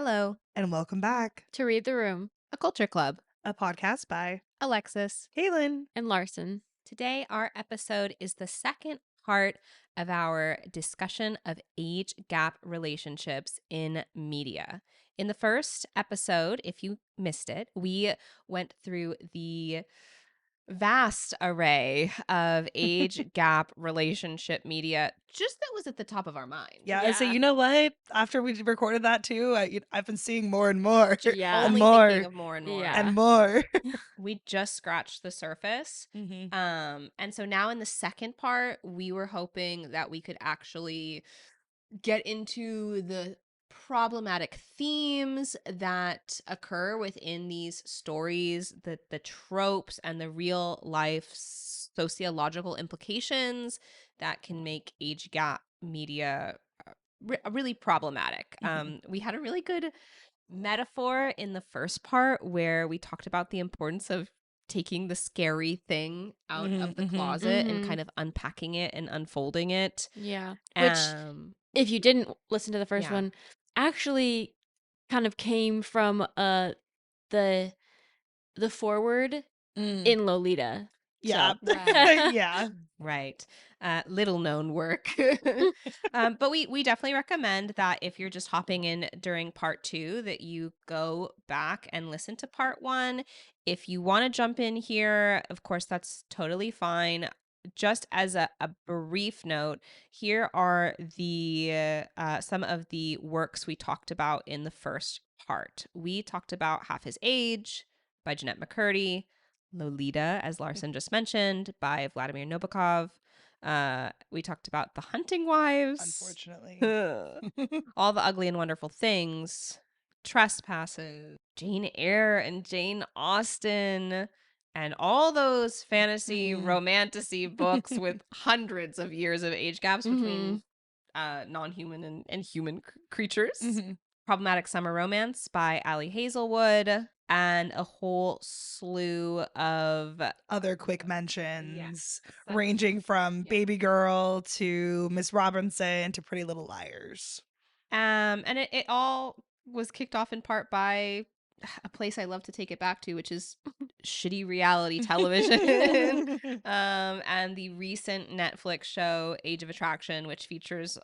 Hello, And welcome back, To Read the Room, a culture club. a podcast by Alexys. Kaylin. and Larsen. Today, our episode is the second part of our discussion of age gap relationships in media. In the first episode, if you missed it, we went through the vast array of age gap relationship media just that was at the top of our mind. Yeah, so Yeah. you know what? After we recorded that too, I've been seeing more and more, Yeah. and Only more, thinking of more and more. Yeah. and more. We just scratched the surface. Mhm. And so now in the second part, we were hoping that we could actually get into the problematic themes that occur within these stories, the tropes and the real life sociological implications that can make age gap media really problematic. We had a really good metaphor in the first part where we talked about the importance of taking the scary thing out of the closet and Mhm. kind of unpacking it and unfolding it. Yeah. Which, if you didn't listen to the first Yeah. one, actually kind of came from the foreword Mm. in Lolita. Yeah. So. Right. Yeah. Right. Little known work. But we definitely recommend that if you're just hopping in during part 2 that you go back and listen to part 1. If you want to jump in here, of course, that's totally fine. Just as a brief note, here are the some of the works we talked about in the first part. We talked about Half His Age by Jeanette McCurdy, Lolita, as Larsen just mentioned, by Vladimir Nabokov. We talked about The Hunting Wives. Unfortunately. All the Ugly and Wonderful Things. Trespasses. Jane Eyre and Jane Austen. And all those fantasy romantasy books with hundreds of years of age gaps between non-human and human creatures. Problematic Summer Romance by Ali Hazelwood, and a whole slew of Other quick mentions, Yeah. ranging from Yeah. Baby Girl to Miss Robinson to Pretty Little Liars. And it all was kicked off in part by a place I love to take it back to, which is shitty reality television. And the recent Netflix show Age of Attraction, which features,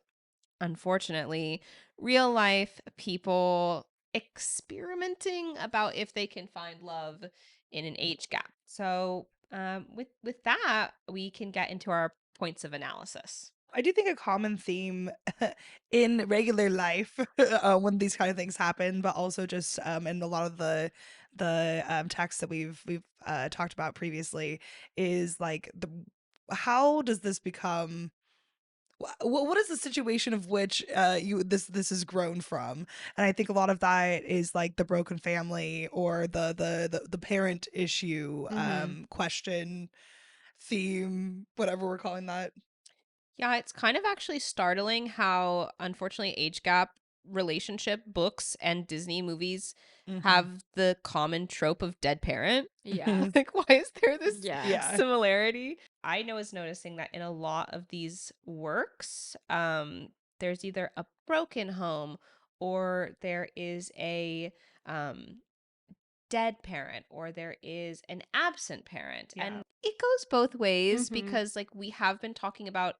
unfortunately, real life people experimenting about if they can find love in an age gap. So with that, we can get into our points of analysis. I do think a common theme in regular life when these kind of things happen, but also just in a lot of the texts that we've talked about previously, is like the how does this become what is the situation of which you this is grown from. And I think a lot of that is like the broken family or the parent issue question, theme, whatever we're calling that. Yeah, it's kind of actually startling how, unfortunately, age gap relationship books and Disney movies have the common trope of dead parent. Yeah. Like, why is there this Yeah. similarity? I was noticing that in a lot of these works, there's either a broken home or there is a dead parent or there is an absent parent. Yeah. And it goes both ways Mhm. because, like, we have been talking about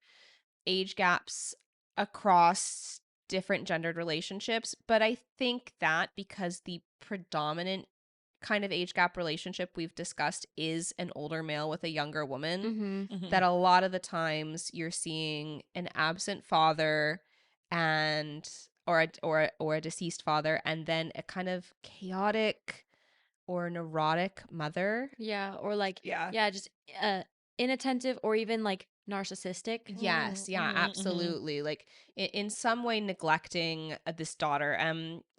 age gaps across different gendered relationships, but I think that because the predominant kind of age gap relationship we've discussed is an older male with a younger woman, that a lot of the times you're seeing an absent father and or a deceased father, and then a kind of chaotic or neurotic mother. Yeah. Or like, Yeah. just inattentive or even like narcissistic. Yes, yeah, absolutely. Like in some way neglecting this daughter.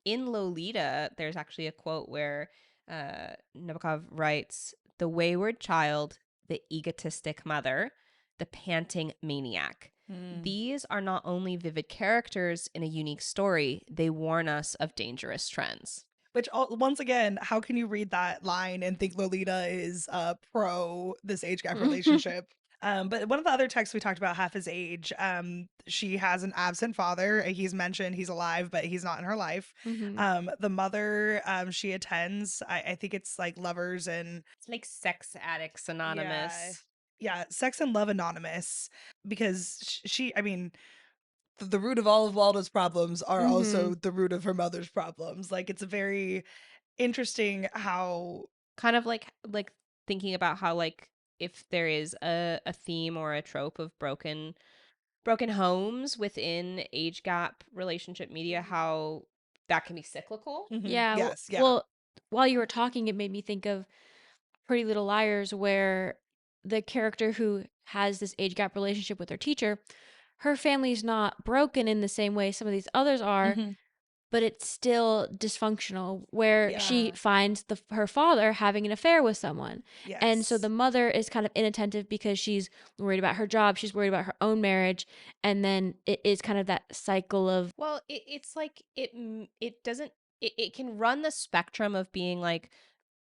In Lolita, there's actually a quote where Nabokov writes, "The wayward child, the egotistic mother, the panting maniac. These are not only vivid characters in a unique story, they warn us of dangerous trends." Which, once again, how can you read that line and think Lolita is pro this age gap relationship? But one of the other texts we talked about, half his age, she has an absent father. He's mentioned he's alive, but he's not in her life. Mm-hmm. The mother, she attends, I think it's like Lovers and It's like Sex Addicts yeah, Anonymous. yeah, Sex and Love Anonymous, because she, I mean, the root of all of Waldo's problems are Mm-hmm. also the root of her mother's problems. Like it's a very interesting how. Kind of like thinking about how like if there is a theme or a trope of broken homes within age gap relationship media, how that can be cyclical. Mhm. Yeah. Yes, yeah. Well, while you were talking, it made me think of Pretty Little Liars, where the character who has this age gap relationship with her teacher, her family's not broken in the same way some of these others are, Mhm. but it's still dysfunctional, where she Yeah. finds her father having an affair with someone. And so the Yes. mother is kind of inattentive because she's worried about her job, she's worried about her own marriage, and then it is kind of that cycle of Well, it's like it doesn't it can run the spectrum of being like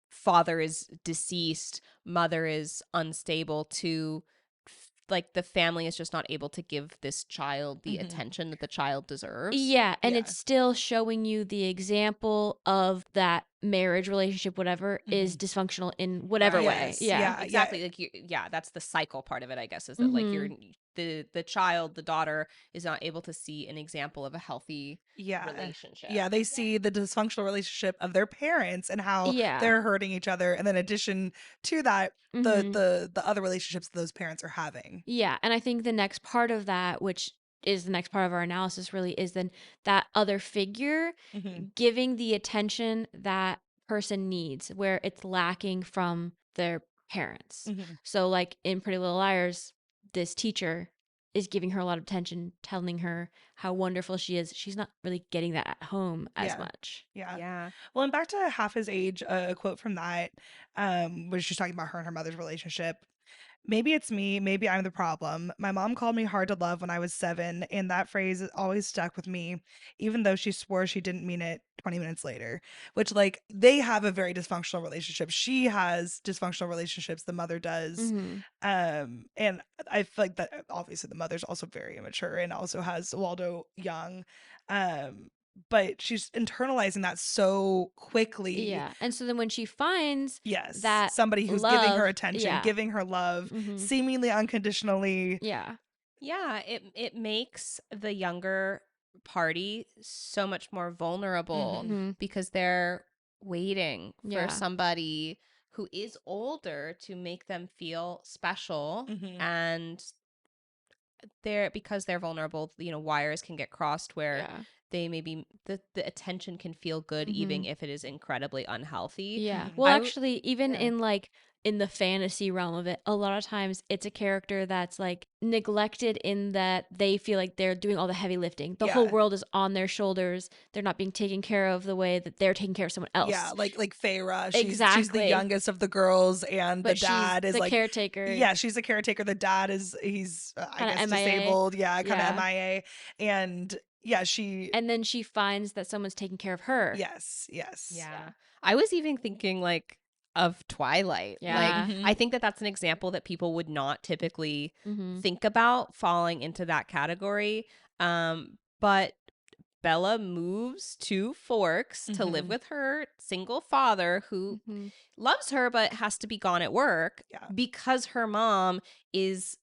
father is deceased, mother is unstable, to like the family is just not able to give this child the Mhm. attention that the child deserves. yeah, and Yeah. it's still showing you the example of that marriage relationship, whatever, is Mhm. dysfunctional in whatever Right. way. Yes. Yeah. Yeah. Yeah. Exactly. Like yeah, that's the cycle part of it, I guess, is that like Mhm. the child, the daughter is not able to see an example of a healthy Yeah. relationship. Yeah, they see the dysfunctional relationship of their parents and how Yeah. they're hurting each other, and then in addition to that, the Mhm. the other relationships those parents are having. Yeah, and I think the next part of that, which is the next part of our analysis really, is then that other figure Mhm. giving the attention that person needs where it's lacking from their parents. Mhm. So like in Pretty Little Liars, this teacher is giving her a lot of attention, telling her how wonderful she is. She's not really getting that at home as Yeah. much. Yeah. Yeah. Well, and back to half his age, a quote from that, was she's talking about her and her mother's relationship. Maybe it's me. Maybe I'm the problem. My mom called me hard to love when I was 7, and that phrase always stuck with me, even though she swore she didn't mean it 20 minutes later. Which, like, they have a very dysfunctional relationship. She has dysfunctional relationships, the mother does. Mhm. And I feel like that obviously the mother's also very immature and also has Waldo young. Um, but she's internalizing that so quickly. Yeah. And so then when she finds Yes, that somebody who's giving her love, attention, yeah. giving her love, Mhm. seemingly unconditionally. Yeah. Yeah, it makes the younger party so much more vulnerable Mhm. Mhm. because they're waiting for Yeah. somebody who is older to make them feel special, Mhm. and they're because they're vulnerable, wires can get crossed where Yeah. they maybe the attention can feel good even Mhm. if it is incredibly unhealthy. Yeah. Mhm. Well, I actually, even Yeah. in the fantasy realm of it, a lot of times it's a character that's like neglected in that they feel like they're doing all the heavy lifting. The whole Yeah. world is on their shoulders. They're not being taken care of the way that they're taking care of someone Yeah, else. like Feyre, she's the Exactly. youngest of the girls, and the But she's dad is the like, caretaker, yeah, she's the caretaker. The dad is he's I kind of guess MIA. disabled, yeah, kind of Yeah. MIA, and yeah, she And then she finds that someone's taking care of her. yes, yes, Yeah. I was even thinking like of Twilight. Like Yeah. hmm I think that that's an example that people would not typically Mhm. think about falling into that category. But Bella moves to Forks to live hmm with her single father who Mhm. loves her but has to be gone at work yeah, because her mom is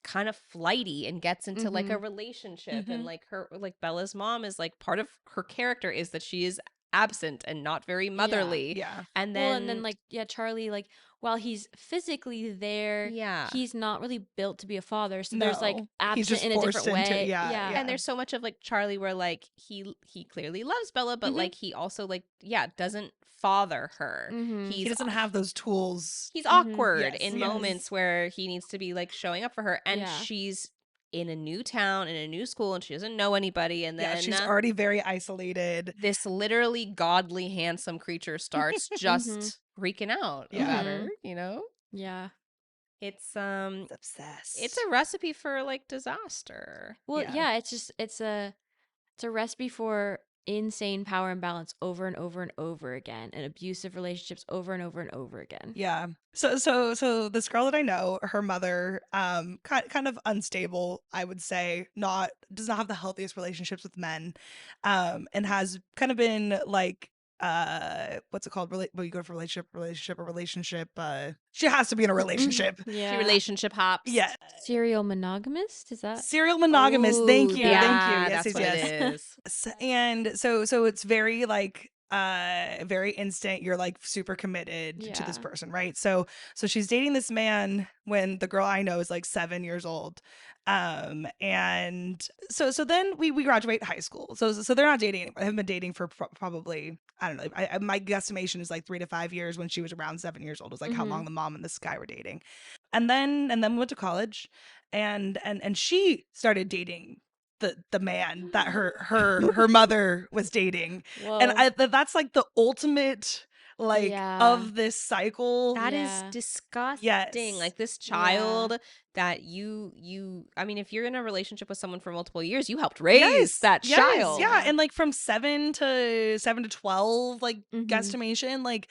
kind of flighty and gets into like a Mhm. relationship, and hmm like her like Bella's mom is like part of her character is that she is absent and not very Yeah. motherly. yeah, And Well, and then then like yeah, Charlie, like while he's physically there, yeah. he's not really built to be a father. So there's like no, he's absent just in a forced different into way. yeah, Yeah. And yeah, there's so much of like Charlie where like he clearly loves Bella, but hmm like he also like yeah, doesn't father her. Mhm. he doesn't have those tools. He's Mhm. awkward Yes, in yes, moments where he needs to be like showing up for her, and Yeah. she's in a new town in a new school and she doesn't know anybody, and yeah, then she's already very isolated. this literally godly handsome creature starts Mhm. just freaking out Yeah, about her, Mhm. you know? Yeah. It's it's it's obsessed. a recipe for like disaster. Well, Yeah, yeah, it's a recipe for insane power imbalance over and over and over again, and abusive relationships over and over and over again. Yeah. So this girl that I know, her mother, kind of unstable, I would say, not does not have the healthiest relationships with men, and has kind of been like, what's it called? When you go for relationship. She has to be in a relationship. She Yeah. relationship hops. Yeah. Serial monogamous? Is that? Serial monogamous. Thank Ooh, you. Yeah. Thank you. yeah, Yes, that's yes, what yes. it is. And so it's very like very instant, you're like super committed to this Yeah. person, right? So she's dating this man when the girl I know is like 7 years old. And so then we graduate high school, so they're not dating anymore. They haven't been dating for probably, I don't know, my guesstimation is like 3 to 5 years. When she was around 7 years old was like how long the mom and this guy were dating. And then we went to college, and she started dating the man that her mother was dating. And Whoa. that's like the ultimate, like, Yeah. of this cycle. That is Yeah. disgusting. Yes. Like this Yeah. child that you I mean, if you're in a relationship with someone for multiple years, you helped raise that child. Yeah. Yeah. And like from 7 to 12, like, Mhm. guesstimation, like,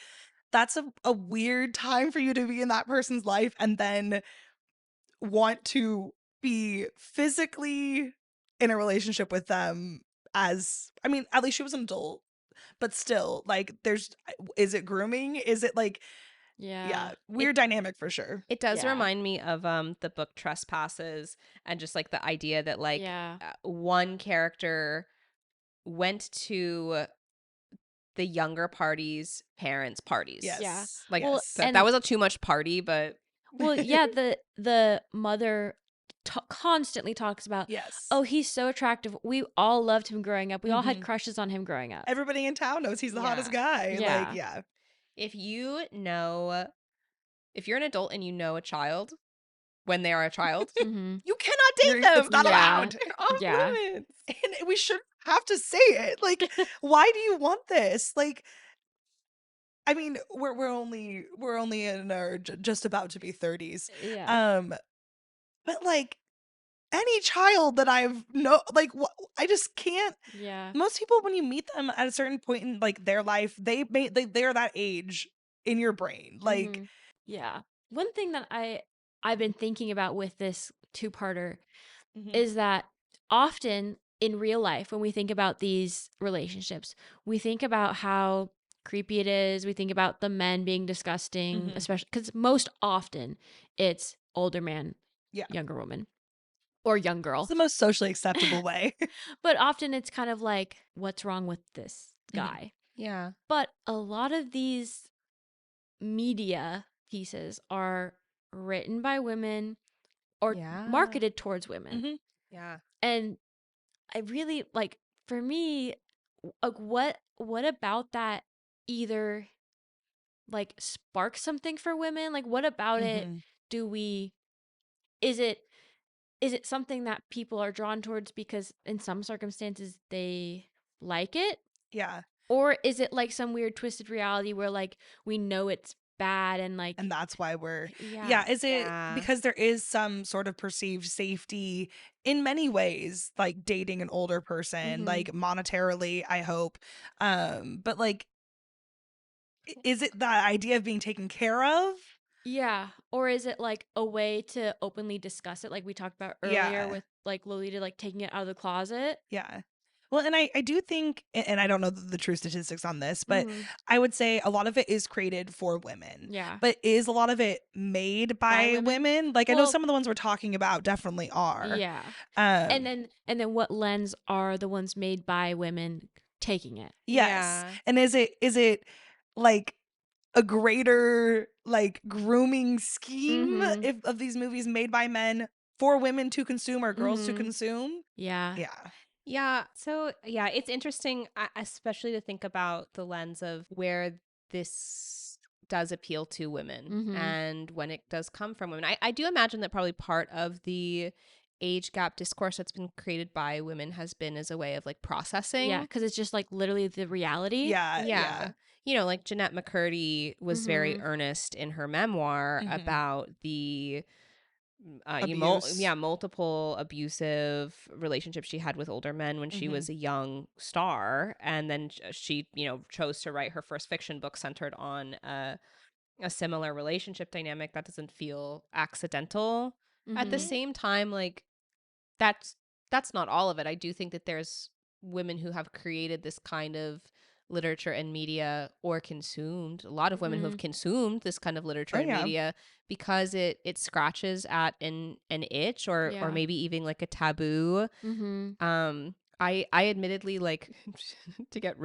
that's a weird time for you to be in that person's life and then want to be physically in a relationship with them. As I mean, at least she was an adult, but still, like, is it grooming? Is it like, yeah, Yeah. weird dynamic for sure. It does Yeah. remind me of the book Trespasses, and just like the idea that like Yeah. one character went to the younger party's parents' parties. Yes. Yeah. Like Well, Yes. and that was a too much party, but well, yeah, the mother constantly talks about, Yes. oh, he's so attractive. We all loved him growing up. We all had Mhm. crushes on him growing up. Everybody in town knows he's the hottest Yeah. guy. Like, Yeah. yeah. if you know, if you're an adult and you know a child when they are a child, Mm-hmm. you cannot date them. It's not Yeah. allowed. They're off Yeah. limits. And we should have to say it. Like, why do you want this? Like, I mean, we're only in our just about to be 30s. Yeah. But like, any child that like, I just can't. Yeah. Most people, when you meet them at a certain point in like their life, they're that age in your brain. Like, Mhm. Yeah. One thing that I've been thinking about with this two-parter Mhm. is that often in real life, when we think about these relationships, we think about how creepy it is. We think about the men being disgusting, Mhm. especially because most often it's older man, Yeah. younger woman, or young It's girl. the most socially acceptable way. But often it's kind of like, what's wrong with this Mhm. guy? Yeah. But a lot of these media pieces are written by women or Yeah. marketed towards women. Mhm. Yeah. And I really like, for me, like, what about that either like sparks something for women? Like, what about it Mhm. do we is it something that people are drawn towards because in some circumstances they like it? Yeah. Or is it like some weird twisted reality where like we know it's bad and like And that's why we're yeah. Is it Yeah. because there is some sort of perceived safety in many ways, like dating an older person, Mhm. like monetarily, I hope. But like, is it that idea of being taken care of? Yeah. Or is it like a way to openly discuss it like we talked about earlier Yeah. with like Lolita like taking it out of the closet? Yeah. Well, and I do think, and I don't know the true statistics on this, but Mhm. I would say a lot of it is created for women. Yeah. But is a lot of it made by women? women? Like, I know Well, some of the ones we're talking about definitely are. Yeah. Um, And then what lens are the ones made by women taking it? yes. Yeah. And is it like a greater like grooming scheme Mhm. if of these movies made by men for women to consume or girls to Mhm. consume? Yeah. Yeah. Yeah. So, yeah, it's interesting, especially to think about the lens of where this does appeal to women Mhm. and when it does come from women. I do imagine that probably part of the age gap discourse that's been created by women has been as a way of like processing. Yeah, cuz it's just like literally the reality. Yeah. Yeah. You know, like Jeanette McCurdy was very Mhm. earnest in her memoir Mhm. about the Abuse. multiple abusive relationships she had with older men when she was a young star, and then she chose to write her first fiction book centered on a similar relationship dynamic that doesn't feel accidental. At the Mhm. same time, like, that's that's not all of it. I do think that there's women who have created this kind of literature and media, or consumed, a lot of women who have Mhm. consumed this kind of literature Oh and yeah. media because it scratches at an itch, or Yeah. maybe even like a taboo. Mhm. I admittedly, like, to get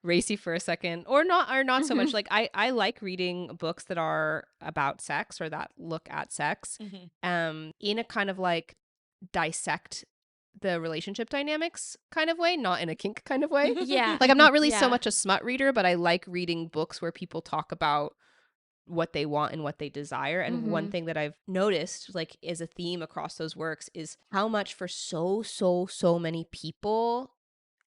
racy for a second, or not so much, Mhm. like, I like reading books that are about sex or that look at sex in a kind of like dissect the relationship dynamics kind of way, not in a kink kind of way. Yeah. Like, I'm not really so Yeah. much a smut reader, but I like reading books where people talk about what they want and what they desire. And one Mhm. thing that I've noticed, like, is a theme across those works, is how much for so many people,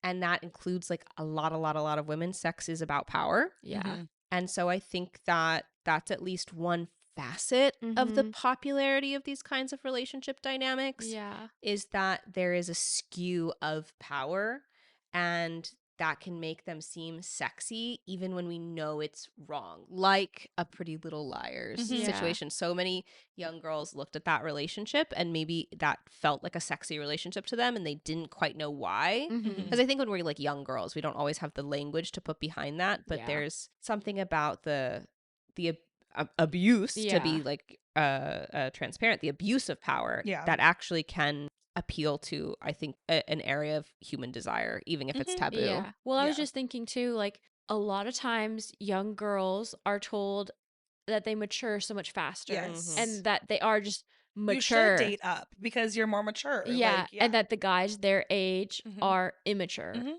and that includes like a lot of women, sex is about power. Yeah. And so I think that that's at least one facet of the Mhm. popularity of these kinds of relationship dynamics, Yeah. is that there is a skew of power, and that can make them seem sexy even when we know it's wrong. Like a Pretty Little Liars Yeah. situation. So many young girls looked at that relationship and maybe that felt like a sexy relationship to them and they didn't quite know why. Mhm. Because I think when we're like young girls, we don't always have the language to put behind that, but Yeah. there's something about the abuse, to Yeah. be like transparent, the abuse of power Yeah. that actually can appeal to, I think, an area of human desire, even if it's taboo. Yeah. Well, I was Yeah. just thinking too, like a lot of times young girls are told that they mature so much faster Yes. and that they are just You should mature. date up because you're more mature. Yeah, Like, yeah. and that the guys their age Mhm. are immature. Mhm.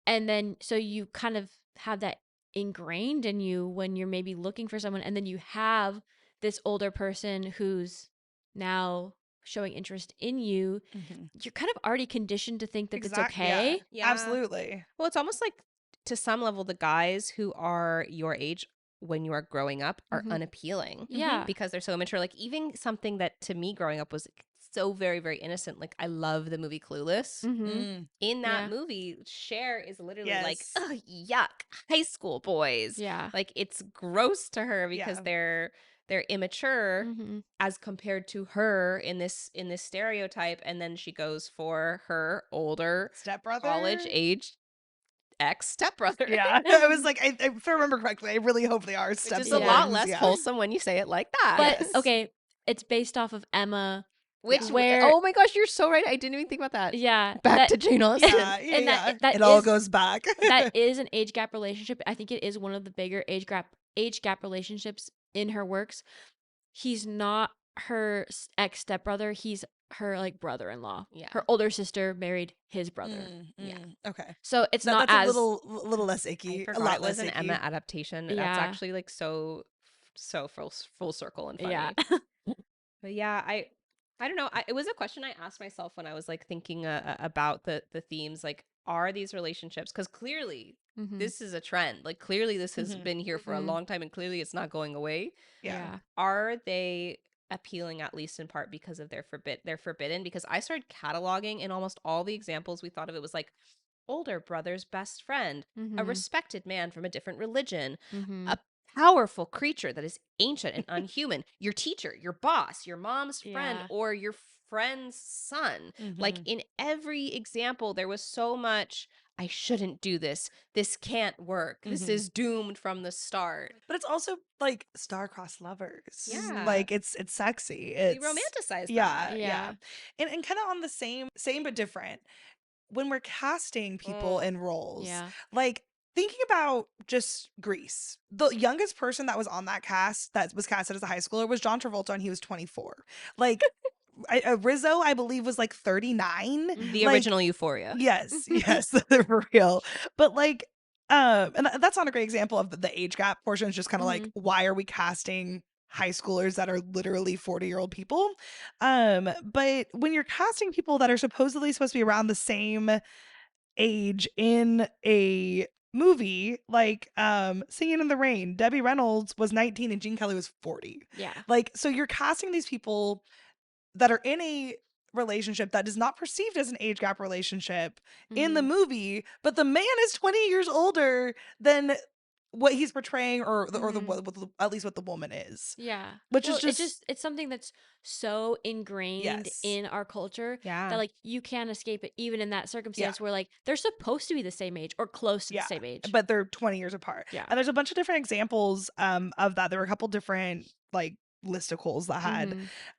And then so you kind of have that ingrained in you when you're maybe looking for someone, and then you have this older person who's now showing interest in you. Mhm. You're kind of already conditioned to think that it's Yeah. okay. Yeah. Absolutely. Well, it's almost like, to some level, the guys who are your age when you are growing up are Mhm. unappealing Yeah. because they're so immature. Like, even something that to me growing up was so very, very innocent. Like, I love the movie Clueless. Mhm. Mm. In that Yeah. movie, Cher is literally like, Yes. ugh, yuck, high school boys. Yeah. Like, it's gross to her because Yeah. they're immature Mhm. as compared to her in this stereotype, and then she goes for her older Stepbrother. college age ex stepbrother. Yeah. I was like, if I remember correctly, I really hope they are Which step is a lot siblings. less Yeah. wholesome when you say it like that. But Yes. okay, it's based off of Emma. Which, Where oh my gosh, you're so right. I didn't even think about that. yeah, Back that to Jane Austen. Yeah. Yeah. and Yeah. that It all is goes back. that is an age gap relationship. I think it is one of the bigger age gap relationships in her works. He's not her ex stepbrother. He's her like brother-in-law. Yeah. Her older sister married his brother. Yeah. Okay. So it's not That's a as little less I icky. A forgot lot it was less an icky. Emma adaptation. That's yeah. actually like so full circle and Yeah. funny. But yeah, I don't know. It was a question I asked myself when I was like thinking about the themes. Like, are these relationships? Because clearly Mhm. this is a trend. Like, clearly this has Mhm. been here for a Mhm. long time, and clearly it's not going away. Yeah. Yeah. Are they appealing, at least in part, because of they're forbidden? Because I started cataloging, in almost all the examples we thought of, it was like older brother's best friend, a Mhm. respected man from a different religion, Mhm. a powerful creature that is ancient and unhuman, your teacher, your boss, your mom's friend, Yeah. or your friend's son. Like, Mhm. in every example, there was so much, I shouldn't do this. This can't work. This Mhm. is doomed from the start. But it's also like star-crossed lovers. Yeah. Like it's sexy. We It's romanticize yeah, that. yeah. Yeah. And kind of on the same but different. When we're casting people Mm. in roles, Yeah. like thinking about just Grease, the youngest person that was on that cast that was casted as a high schooler was John Travolta, and he was 24. Like Rizzo, I believe, was like 39. The Like, original Euphoria. yes, yes, for real. But like, and that's not a great example of the age gap portion. It's just kind of like, why are we casting high schoolers that are literally 40-year-old people? But when you're casting people that are supposedly supposed to be around the same age in a movie like Singing in the Rain, Debbie Reynolds was 19 and Gene Kelly was 40. Yeah. Like, so you're casting these people that are in a relationship that is not perceived as an age gap relationship in the Mhm. movie, but the man is 20 years older than what he's portraying, or Mhm. at least what the woman is, Yeah. which is Well, just it's something that's so ingrained yes, in our culture that Yeah. like you can't escape it even in that yeah. circumstance where like they're supposed to be the same age or close to the Yeah, same age. but they're 20 years apart. Yeah. And there's a bunch of different examples of that. There were a couple different like listicles that had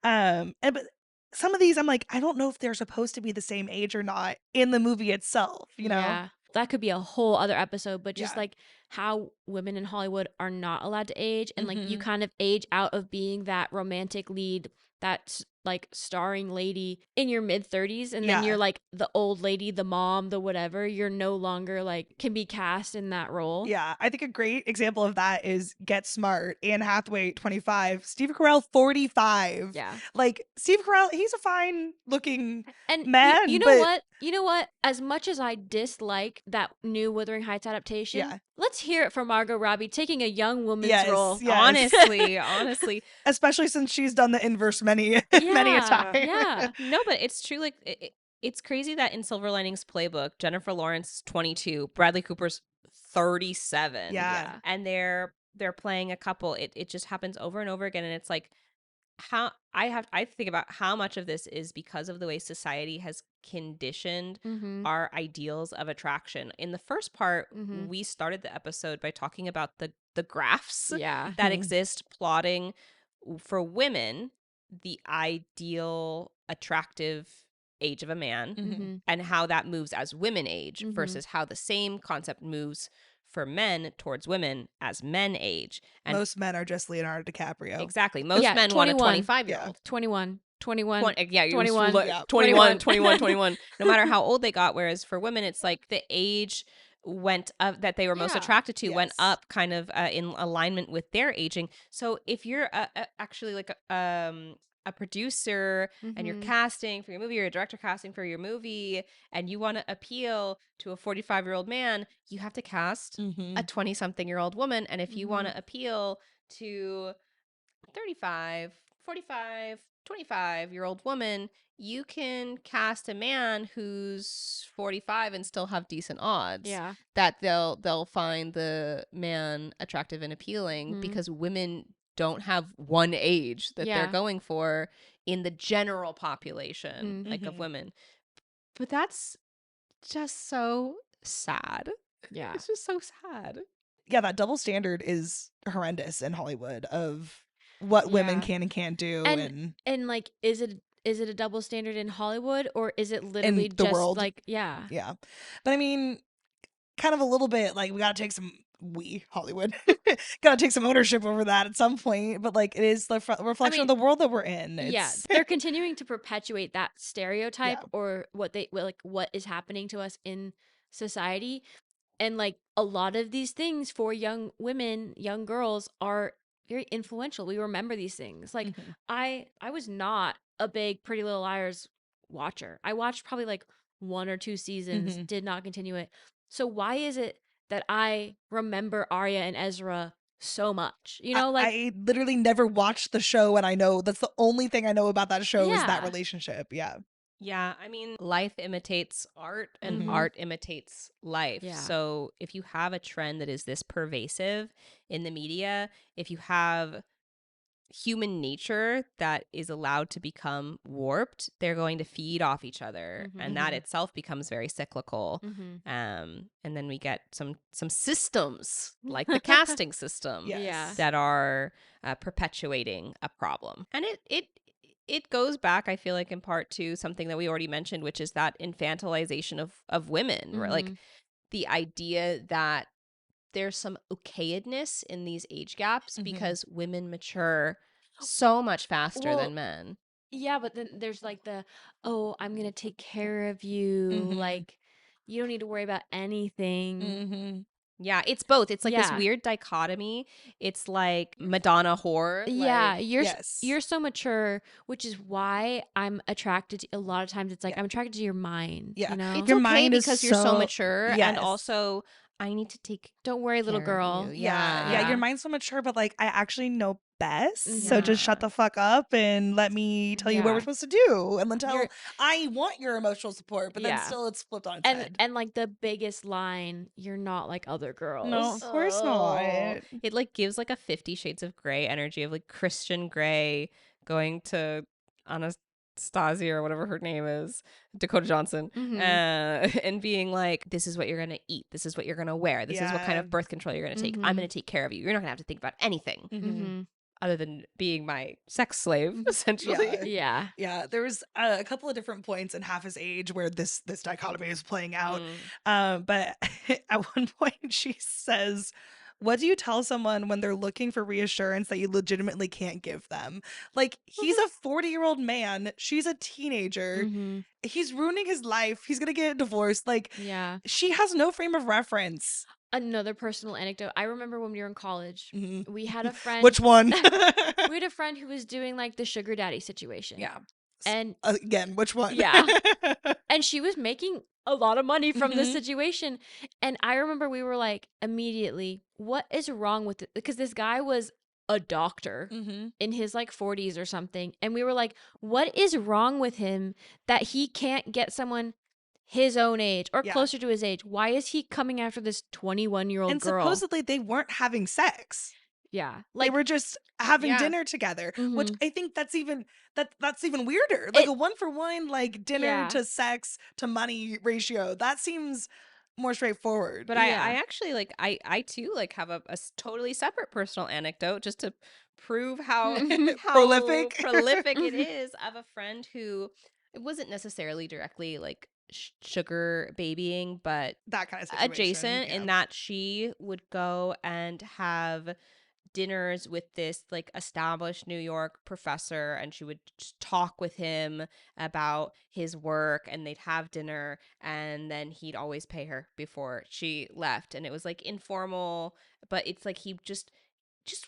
Mhm. and but some of these I'm like, I don't know if they're supposed to be the same age or not in the movie itself, you know? Yeah. That could be a whole other episode, but just Yeah. like how women in Hollywood are not allowed to age and like you Mhm. kind of age out of being that romantic lead, that like starring lady in your mid 30s and then you're Yeah. like the old lady, the mom, the whatever. You're no longer like can be cast in that role. Yeah, I think a great example of that is Get Smart. Anne Hathaway, 25. Steve Carell, 45. Yeah. Like, Steve Carell, he's a fine looking And you man, know but what? You know what? As much as I dislike that new Wuthering Heights adaptation, yeah. let's hear it from Margot Robbie taking a young woman's Yes, role. yes. Honestly. Especially since she's done the inverse many many a Yeah. time. Yeah. No, but it's true. Like, it's crazy that in Silver Linings Playbook, Jennifer Lawrence 22, Bradley Cooper's 37, Yeah. Yeah. and they're playing a couple. It just happens over and over again, and it's like how I think about how much of this is because of the way society has conditioned Mhm. our ideals of attraction. In the first part, Mhm. we started the episode by talking about the graphs Yeah. that Mhm. exist plotting for women the ideal attractive age of a man Mhm. Mhm. and how that moves as women age Mhm. versus how the same concept moves for men towards women as men age. And Most men are just Leonardo DiCaprio. exactly, most Yeah, men want a 21. 25-year-old. 21. 21. Yeah, you 21. Yeah. 21, 21. 21, 21, no matter how old they got. Whereas for women, it's like the age went up that they were most Yeah. attracted to went Yes. up kind of in alignment with their aging. So if you're actually like a producer and you're Mhm. casting for your movie, or a director casting for your movie, and you want to appeal to a 45-year-old man, you have to cast a Mhm. 20-something-year-old woman. And if you want Mhm. to appeal to 35, 45, 25-year-old woman, you can cast a man who's 45 and still have decent odds Yeah. that they'll find the man attractive and appealing, Mhm. because women don't have one age that they're Yeah. going for in the general population Mhm. like of Mhm. women. But that's just so sad. Yeah. It's just so sad. Yeah, that double standard is horrendous in Hollywood of what women Yeah. can and can't do And like is it a double standard in Hollywood or is it in literally the just world. like yeah. Yeah. But I mean, kind of a little bit like we got to take some Hollywood got to take some ownership over that at some point, but like it is the I reflection of mean, the world that we're in. yeah, It's they're continuing to perpetuate that yeah. stereotype or like what is happening to us in society. And like a lot of these things for young women, young girls are very influential. We remember these things. Like Mhm. I was not a big Pretty Little Liars watcher. I watched probably like one or two seasons, Mhm. did not continue it. So why is it that I remember Arya and Ezra so much? You know, like I literally never watched the show, and I know that's the only thing I know about that show is that yeah. relationship. Yeah. Yeah, I mean, life imitates art and Mhm. Mhm. art imitates life. Yeah. So if you have a trend that is this pervasive in the media, if you have human nature that is allowed to become warped, they're going to feed off each other, Mhm. and that Mhm. itself becomes very cyclical. Mhm. And then we get some systems like the casting system Yeah. Yes. that are perpetuating a problem. And it goes back, I feel like, in part to something that we already mentioned, which is that infantilization of women, right? Like Mhm. the idea that there's some okayedness in these age gaps Mhm. because women mature so much faster Well, than men. yeah, but then there's like the, oh, I'm gonna take care of you. Mhm. Like, you don't need to worry about anything. Mhm. Yeah, it's both. It's like this Yeah. weird dichotomy. It's like Madonna whore, Yeah, like Yes. you're so mature, which is why I'm attracted to a lot of times it's like Yeah. I'm attracted to your mind, Yeah. you know? it's Your okay mind is because you're so so mature, and yes. also I need to take Don't worry, little care of girl. you. Yeah, Yeah. your mind's so mature, but like I actually know best. So Mhm. just shut the fuck up and let me tell you what we're Yeah. supposed to do. And then You're I want your emotional support, but then Yeah. still it's flipped on its head. and like the biggest line, you're not like other girls. No, of course Oh, not. it like gives like a 50 Shades of Grey energy of like Christian Grey going to Anastasia or whatever her name is, Dakota Johnson, Mhm. and being like, this is what you're gonna eat, this is what you're gonna wear, this is what kind Yeah. of birth control you're gonna take. I'm Mhm. gonna take care of you. You're not gonna have to think about anything Mhm. other than being my sex slave, Mhm. essentially. Yeah. Yeah. Yeah, there was a couple of different points in Half His Age where this dichotomy is playing out. But at one point she says, "What do you tell someone when they're looking for reassurance that you legitimately can't give them?" Like, he's a 40-year-old man, she's a teenager. Mhm. He's ruining his life. He's gonna get divorced. Like, Yeah. she has no frame of reference. Another personal anecdote. I remember when we were in college, Mhm. we had a friend Which one? we had a friend who was doing like the sugar daddy situation. Yeah. And Again, which one? yeah. And she was making a lot of money from this Mhm. situation. And I remember we were like, immediately, what is wrong with it? Because this guy was a doctor Mhm. in his like 40s or something. And we were like, what is wrong with him that he can't get someone his own age or Yeah. closer to his age? Why is he coming after this 21-year-old And girl? supposedly they weren't having sex. Yeah. They Like, were just having Yeah. dinner together, which Mhm. I think that's even weirder. Like It- a 1-for-1 like dinner Yeah. to sex to money ratio. That seems more straightforward. But Yeah. I actually like I too like have a totally separate personal anecdote just to prove how how Prolific. prolific it is of a friend who it wasn't necessarily directly like sugar babying, but That kind of situation. adjacent Yeah. in that she would go and have dinners with this like established New York professor, and she would just talk with him about his work, and they'd have dinner, and then he'd always pay her before she left, and it was like informal, but it's like he just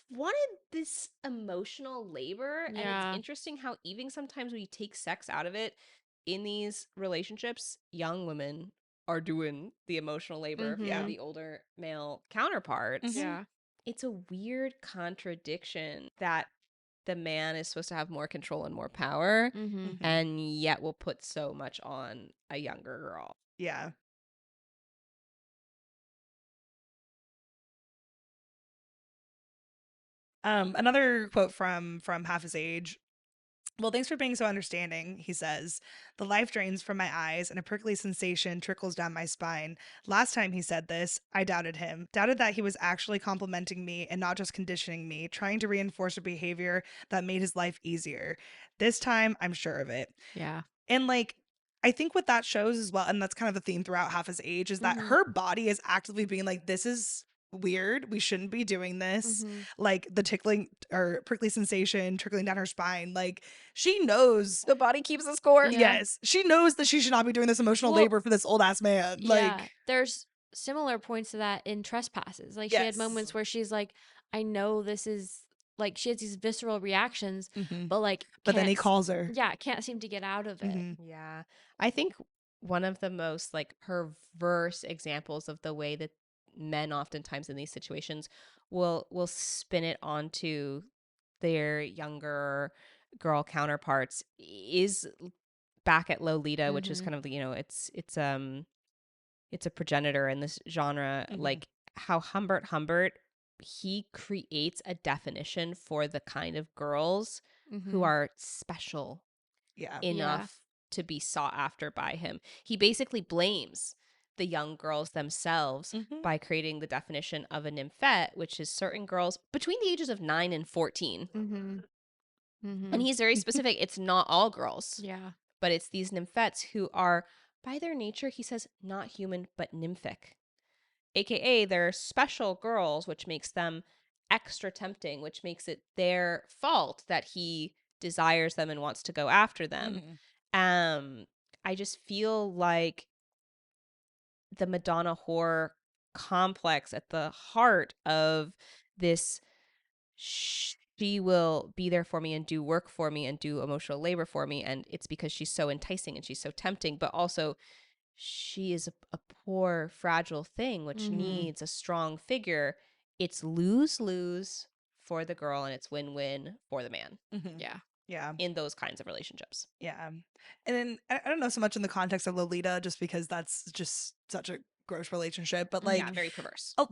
wanted this emotional labor. And it's Yeah. interesting how even sometimes when you take sex out of it in these relationships, young women are doing the emotional labor for Yeah. Mhm. the older male counterparts. Mhm. Yeah. It's a weird contradiction that the man is supposed to have more control and more power, Mhm. and yet will put so much on a younger girl. Yeah. Another quote from Half His Age. "Well, thanks for being so understanding," he says. "The life drains from my eyes and a prickly sensation trickles down my spine. Last time he said this, I doubted him. Doubted that he was actually complimenting me and not just conditioning me, trying to reinforce a behavior that made his life easier. This time, I'm sure of it." Yeah. And like, I think what that shows as well, and that's kind of the theme throughout Half His Age, is that Mhm. her body is actively being like, this is weird. We shouldn't be doing this. Mhm. Like the tickling or prickly sensation trickling down her spine. Like she knows, The body keeps a score. Yeah. yes, she knows that she should not be doing this emotional Well, labor for this old ass man. Yeah. Like, There's similar points to that in Trespasses. Like, she had yes. moments where she's like, I know this is like, she has these visceral reactions, Mhm. but like, But then he can't s- calls her. Yeah, can't seem to get out of it. Mhm. Yeah. I think one of the most like perverse examples of the way that men oftentimes in these situations will spin it onto their younger girl counterparts is back at Lolita, which is Mhm. kind of, it's a progenitor in this genre, Mhm. like how Humbert he creates a definition for the kind of girls who Mhm. are special Yeah. enough to be sought after by him. He basically blames the young girls themselves Mhm. by creating the definition of a nymphette, which is certain girls between the ages of 9 and 14. Mhm. Mhm. And he's very specific. It's not all girls, Yeah. but it's these nymphets who are, by their nature, he says, not human, but nymphic. AKA, they're special girls, which makes them extra tempting, which makes it their fault that he desires them and wants to go after them. Mhm. I just feel like the Madonna whore complex at the heart of this, she will be there for me and do work for me and do emotional labor for me, and it's because she's so enticing and she's so tempting, but also she is a poor, fragile thing which Mhm. needs a strong figure, it's lose-lose for the girl and it's win-win for the man Mhm. Yeah. Yeah. in those kinds of relationships. Yeah. And then I don't know so much in the context of Lolita, just because that's just such a gross relationship. But like, Yeah, very perverse. oh,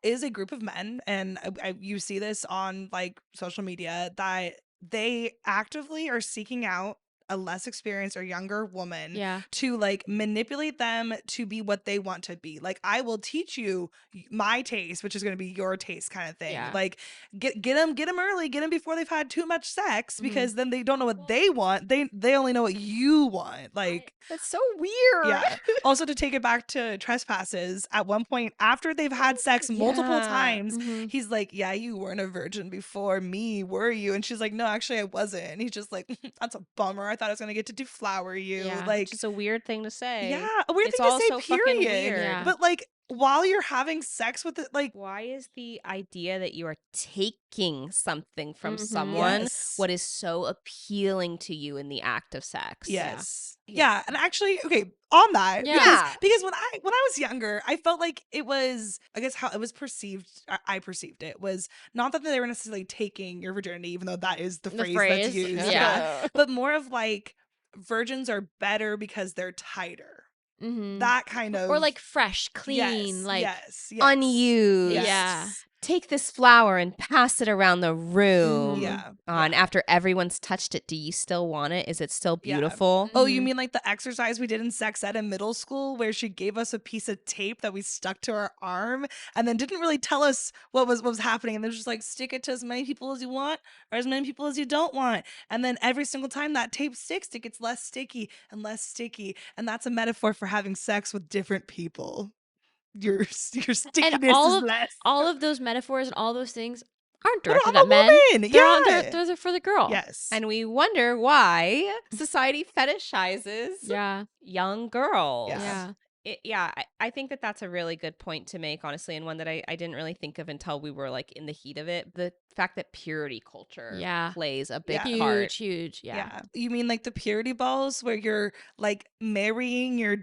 is a group of men, and you see this on like social media, that they actively are seeking out a less experienced or younger woman Yeah. to like manipulate them to be what they want to be. Like, I will teach you my taste, which is going to be your taste, kind of thing. Yeah. Like, get them early, get them before they've had too much sex, Mhm. because then they don't know what they want. They only know what you want. Like, That's so weird. yeah. Also, to take it back to trespasses, at one point after they've had sex multiple Yeah. times, Mhm. he's like, "Yeah, you weren't a virgin before me, were you?" And she's like, "No, actually, I wasn't." And he's just like, "That's a bummer. I thought I was gonna get to deflower you." Yeah. Like, Just a weird thing to say. yeah, a weird It's thing to all say. so fucking Period. weird. Yeah. But like, while you're having sex with it, like, Why is the idea that you are taking something from Mhm. someone yes, what is so appealing to you in the act of sex? yes. Yeah. Yeah, and actually, okay, on that, Yeah. because when I was younger, I felt like it was, I guess how it was perceived, I perceived it was not that they were necessarily taking your virginity, even though that is the The phrase that's phrase, used, yeah. but more of like, virgins are better because they're tighter. Mhm. That kind of, Or like fresh, clean, yes, like yes, Unused. Yeah. Take this flower and pass it around the room. Mhm. yeah, And yeah. after everyone's touched it, do you still want it? Is it still Yeah. beautiful? Oh, you Mhm. mean like the exercise we did in sex ed in middle school, where she gave us a piece of tape that we stuck to our arm and then didn't really tell us what was happening, and they was just like, stick it to as many people as you want or as many people as you don't want, and then every single time that tape sticks, it gets less sticky and less sticky, and that's a metaphor for having sex with different people. Your And stickiness is less. all of those metaphors and all those things aren't But directed I'm at men. a woman. Yeah. They're for the girl. Yes. And we wonder why society fetishizes Yeah. young girls. Yeah. Yeah. I think that that's a really good point to make, honestly, and one that I didn't really think of until we were like in the heat of it. The fact that purity culture Yeah. plays a big Yeah. part. Huge. Yeah. Yeah. You mean like the purity balls where you're like marrying your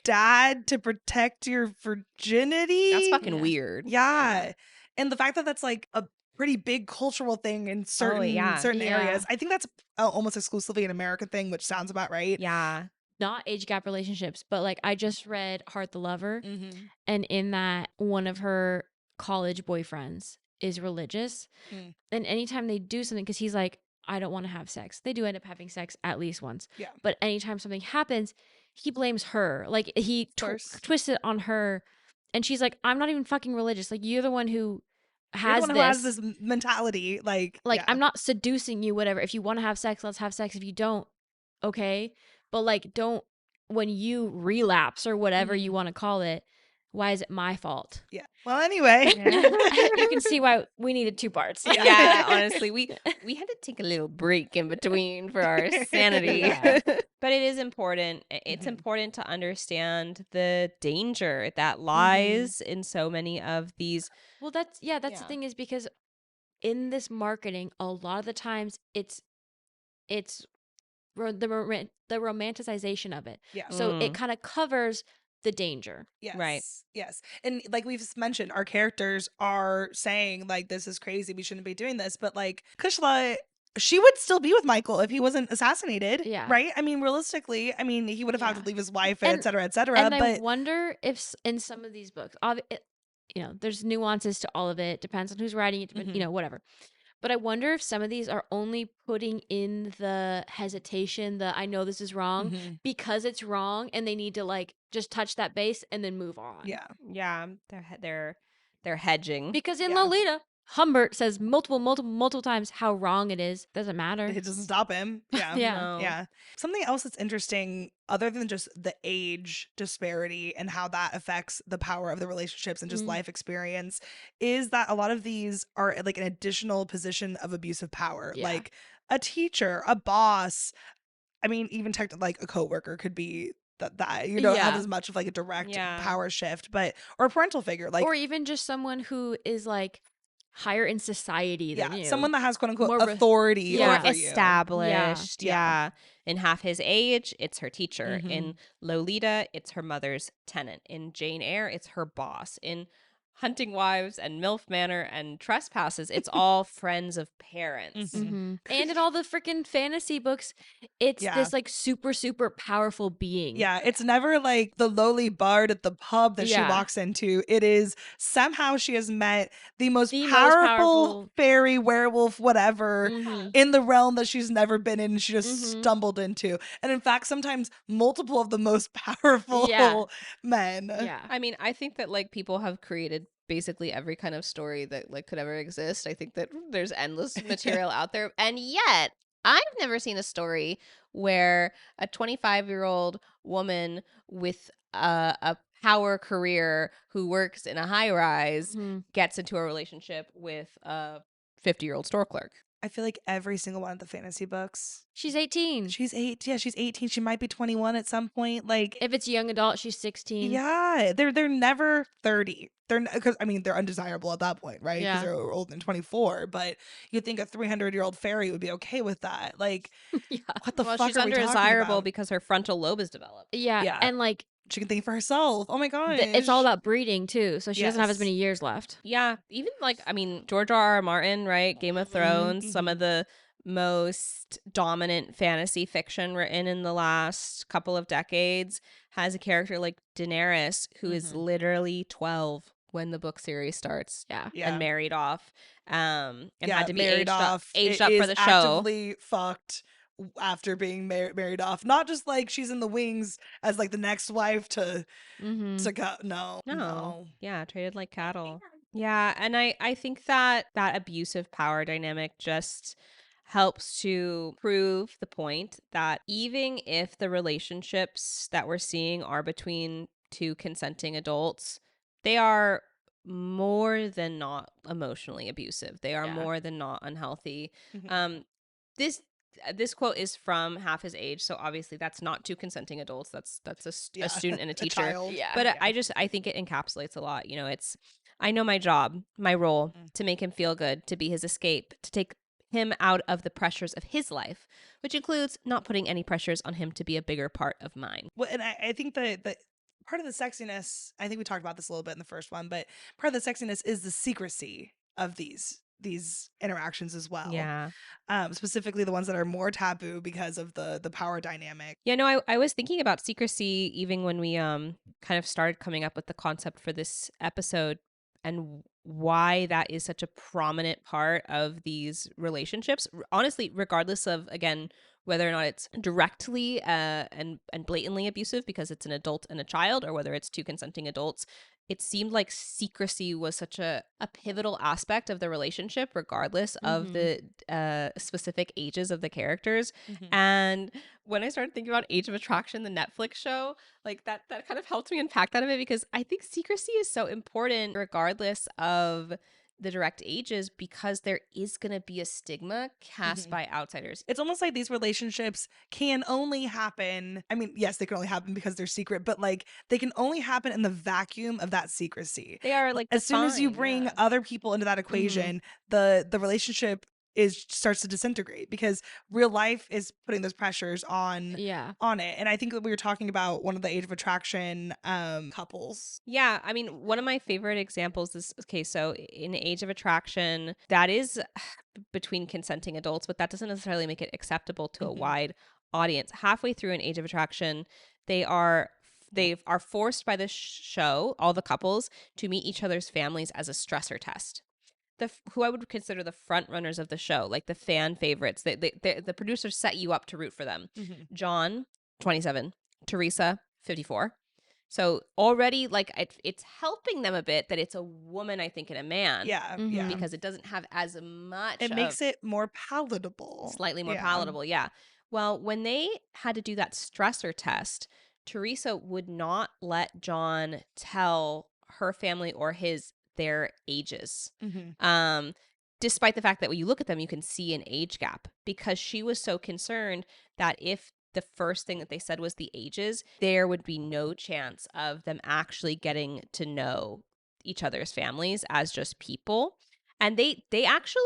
dad to protect your virginity? That's fucking Yeah. weird. Yeah. And the fact that that's like a pretty big cultural thing in certain yeah. areas. Yeah. I think that's almost exclusively an American thing, which sounds about right. Yeah. Not age gap relationships, but like I just read Heart the Lover, Mm-hmm. and in that one of her college boyfriends is religious. Mm. And anytime they do something, because he's like, I don't want to have sex. They do end up having sex at least once. Yeah. But anytime something happens, he blames her. Like he course. twists it on her. And she's like, I'm not even fucking religious. Like you're the one who You're the has one who has this mentality. Like, Like yeah. I'm not seducing you, whatever. If you want to have sex, let's have sex. If you don't, okay. But like don't, when you relapse or whatever you want to call it, why is it my fault? Yeah. Well, anyway. You can see why we needed two parts. Yeah, honestly, we had to take a little break in between for our sanity. Yeah. But it is important. It's Mhm. important to understand the danger that lies in so many of these. Well, that's the Yeah. thing, is because in this marketing, a lot of the times it's the romanticization of it. Yeah. So it kind of covers the danger. Yes. Right. Yes. And like we've mentioned, our characters are saying like, this is crazy, we shouldn't be doing this. But like Kushla, she would still be with Michael if he wasn't assassinated. Yeah. Right? I mean, realistically, I mean, he would have had to Yeah. leave his wife, And- et cetera, et cetera. And I But wonder if in some of these books, there's nuances to all of it. Depends on who's writing it, Mhm. whatever. But I wonder if some of these are only putting in the hesitation, the I know this is wrong, Mhm. because it's wrong, and they need to like just touch that base and then move on. Yeah. Yeah, they're hedging. Because in Yeah. Lolita, Humbert says multiple times how wrong it is. Doesn't matter. It doesn't stop him. Yeah. Yeah. No. Yeah. Something else that's interesting, other than just the age disparity and how that affects the power of the relationships and just Mm. life experience, is that a lot of these are like an additional position of abusive power. Yeah. Like a teacher, a boss. I mean, even like a coworker could be that you don't have Yeah. as much of like a direct Yeah. power shift, but or a parental figure. Like, Or even just someone who is like higher in society than you. someone that has quote unquote More authority yeah. More over you. established. Yeah. Yeah. In Half His Age, it's her teacher. Mhm. In Lolita, it's her mother's tenant. In Jane Eyre, it's her boss. In Hunting Wives and MILF Manor and Trespasses, it's all friends of parents. Mhm. Mm-hmm. And in all the freaking fantasy books, it's Yeah. this like super, super powerful being. Yeah, it's never like the lowly bard at the pub that she Yeah. walks into. It is somehow she has met the most The most powerful powerful- fairy, werewolf, whatever, Mhm. in the realm that she's never been in and she just Mhm. stumbled into. And in fact, sometimes multiple of the most powerful Yeah. men. Yeah. I mean, I think that like people have created basically every kind of story that like could ever exist. I think that there's endless material out there. And yet, I've never seen a story where a 25-year-old woman with a power career who works in a high rise Mhm. gets into a relationship with a 50-year-old store clerk. I feel like every single one of the fantasy books. She's 18. She's 8. Yeah, she's 18. She might be 21 at some point. Like, If it's young adult, she's 16. yeah, they're never 30. They're because I mean they're undesirable at that point, right? Because Yeah. they're older than 24. But you'd think a 300-year-old fairy would be okay with that. Like, Yeah. what the Well, fuck she's are we talking undesirable about? because her frontal lobe is developed. Yeah. Yeah. And like She can think for herself. Oh my gosh, it's all about breeding too. So she doesn't have as Yes. many years left. Yeah, even like I mean George R. Martin, right? Game of Thrones, some of the most dominant fantasy fiction written in the last couple of decades has a character like Daenerys who is literally 12 when the book series starts Yeah. Yeah. and married off and Yeah, had to be married off. aged It up for is the show. actively fucked after being married off. Not just like she's in the wings as like the next wife to Mm-hmm. go. No. Yeah, treated like cattle. Yeah, and I think that that abusive power dynamic just helps to prove the point that even if the relationships that we're seeing are between two consenting adults, they are more than not emotionally abusive. They are Yeah. more than not unhealthy. Mhm. This this quote is from Half His Age, so obviously that's not two consenting adults. That's Yeah, a student and a a teacher. child. Yeah. But I think it encapsulates a lot. You know, it's I know my job, my role to make him feel good, to be his escape, to take him out of the pressures of his life, which includes not putting any pressures on him to be a bigger part of mine. Well, and I think that part of the sexiness, I think we talked about this a little bit in the first one, but part of the sexiness is the secrecy of these interactions as well. Yeah. Specifically the ones that are more taboo because of the power dynamic. Yeah, no, I was thinking about secrecy even when we kind of started coming up with the concept for this episode and why that is such a prominent part of these relationships. Honestly, regardless of again whether or not it's directly and blatantly abusive because it's an adult and a child, or whether it's two consenting adults, it seemed like secrecy was such a pivotal aspect of the relationship, regardless of the specific ages of the characters. And when I started thinking about Age of Attraction, the Netflix show, like that kind of helped me unpack that a bit, because I think secrecy is so important regardless of the direct ages, because there is going to be a stigma cast by outsiders. It's almost like these relationships can only happen. I mean, yes, they can only happen because they're secret, but like they can only happen in the vacuum of that secrecy. They are like As soon as you defined, bring yeah. other people into that equation, the relationship is starts to disintegrate because real life is putting those pressures on Yeah. on it. And I think that we were talking about one of the Age of Attraction couples. Yeah, I mean, one of my favorite examples is okay, so in Age of Attraction, that is between consenting adults, but that doesn't necessarily make it acceptable to a wide audience. Halfway through an Age of Attraction, they are forced by the show, all the couples, to meet each other's families as a stressor test. Who I would consider the front runners of the show, like the fan favorites. The producers set you up to root for them. John, 27. Teresa, 54. So already, like, it's helping them a bit that it's a woman, I think, and a man. Yeah, yeah. Because it doesn't have as much. It makes it more palatable. Slightly more Yeah. palatable, yeah. Well, when they had to do that stressor test, Teresa would not let John tell her family or his their ages. Despite the fact that when you look at them, you can see an age gap, because she was so concerned that if the first thing that they said was the ages, there would be no chance of them actually getting to know each other's families as just people. And they actually,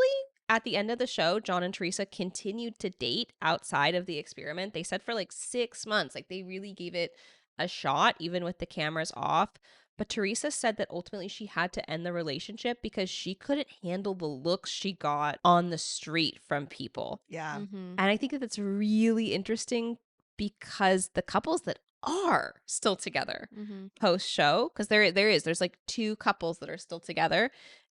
at the end of the show, John and Teresa continued to date outside of the experiment. They said for like 6 months, like they really gave it a shot, even with the cameras off. But Teresa said that ultimately she had to end the relationship because she couldn't handle the looks she got on the street from people. Yeah. Mm-hmm. And I think that that's really interesting because the couples that are still together Mm-hmm. post show, because there's like two couples that are still together,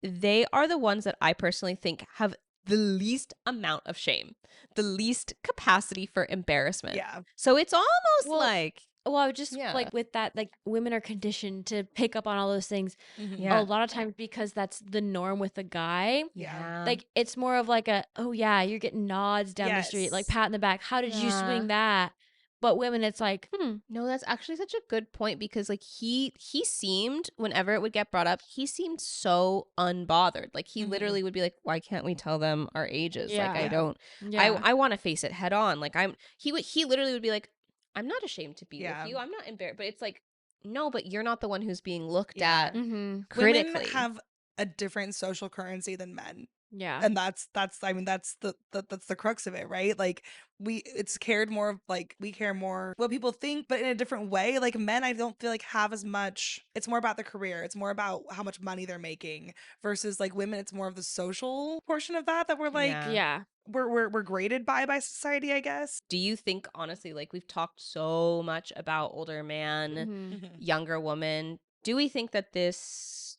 they are the ones that I personally think have the least amount of shame, the least capacity for embarrassment. Yeah. So it's almost Well, like, Well, I would just yeah, like with that, like women are conditioned to pick up on all those things Mhm. a yeah, lot of times because that's the norm with a guy. Yeah. yeah, Like it's more of like a, oh yeah, you're getting nods down the street, like Yes. pat in the back. How did you yeah. swing that? But women, it's like, No, that's actually such a good point because like he seemed, whenever it would get brought up, he seemed so unbothered. Like he Mhm. literally would be like, "Why can't we tell them our ages? Like I Yeah. don't yeah, I want to face it head on." Like he literally would be like, "I'm not ashamed to be with Yeah. you. I'm not embarrassed." But it's like, "No, but you're not the one who's being looked Yeah. at mm-hmm. Women critically." have a different social currency than men. yeah, And that's I mean that's that's the crux of it, right? Like it's cared more of, like we care more what people think, but in a different way. Like men, I don't feel like have as much. It's more about the career. It's more about how much money they're making versus like women. It's more of the social portion of that we're like Yeah. yeah. we're graded by society, I guess. Do you think honestly, like we've talked so much about older man, Mm-hmm. Mhm. younger woman, do we think that this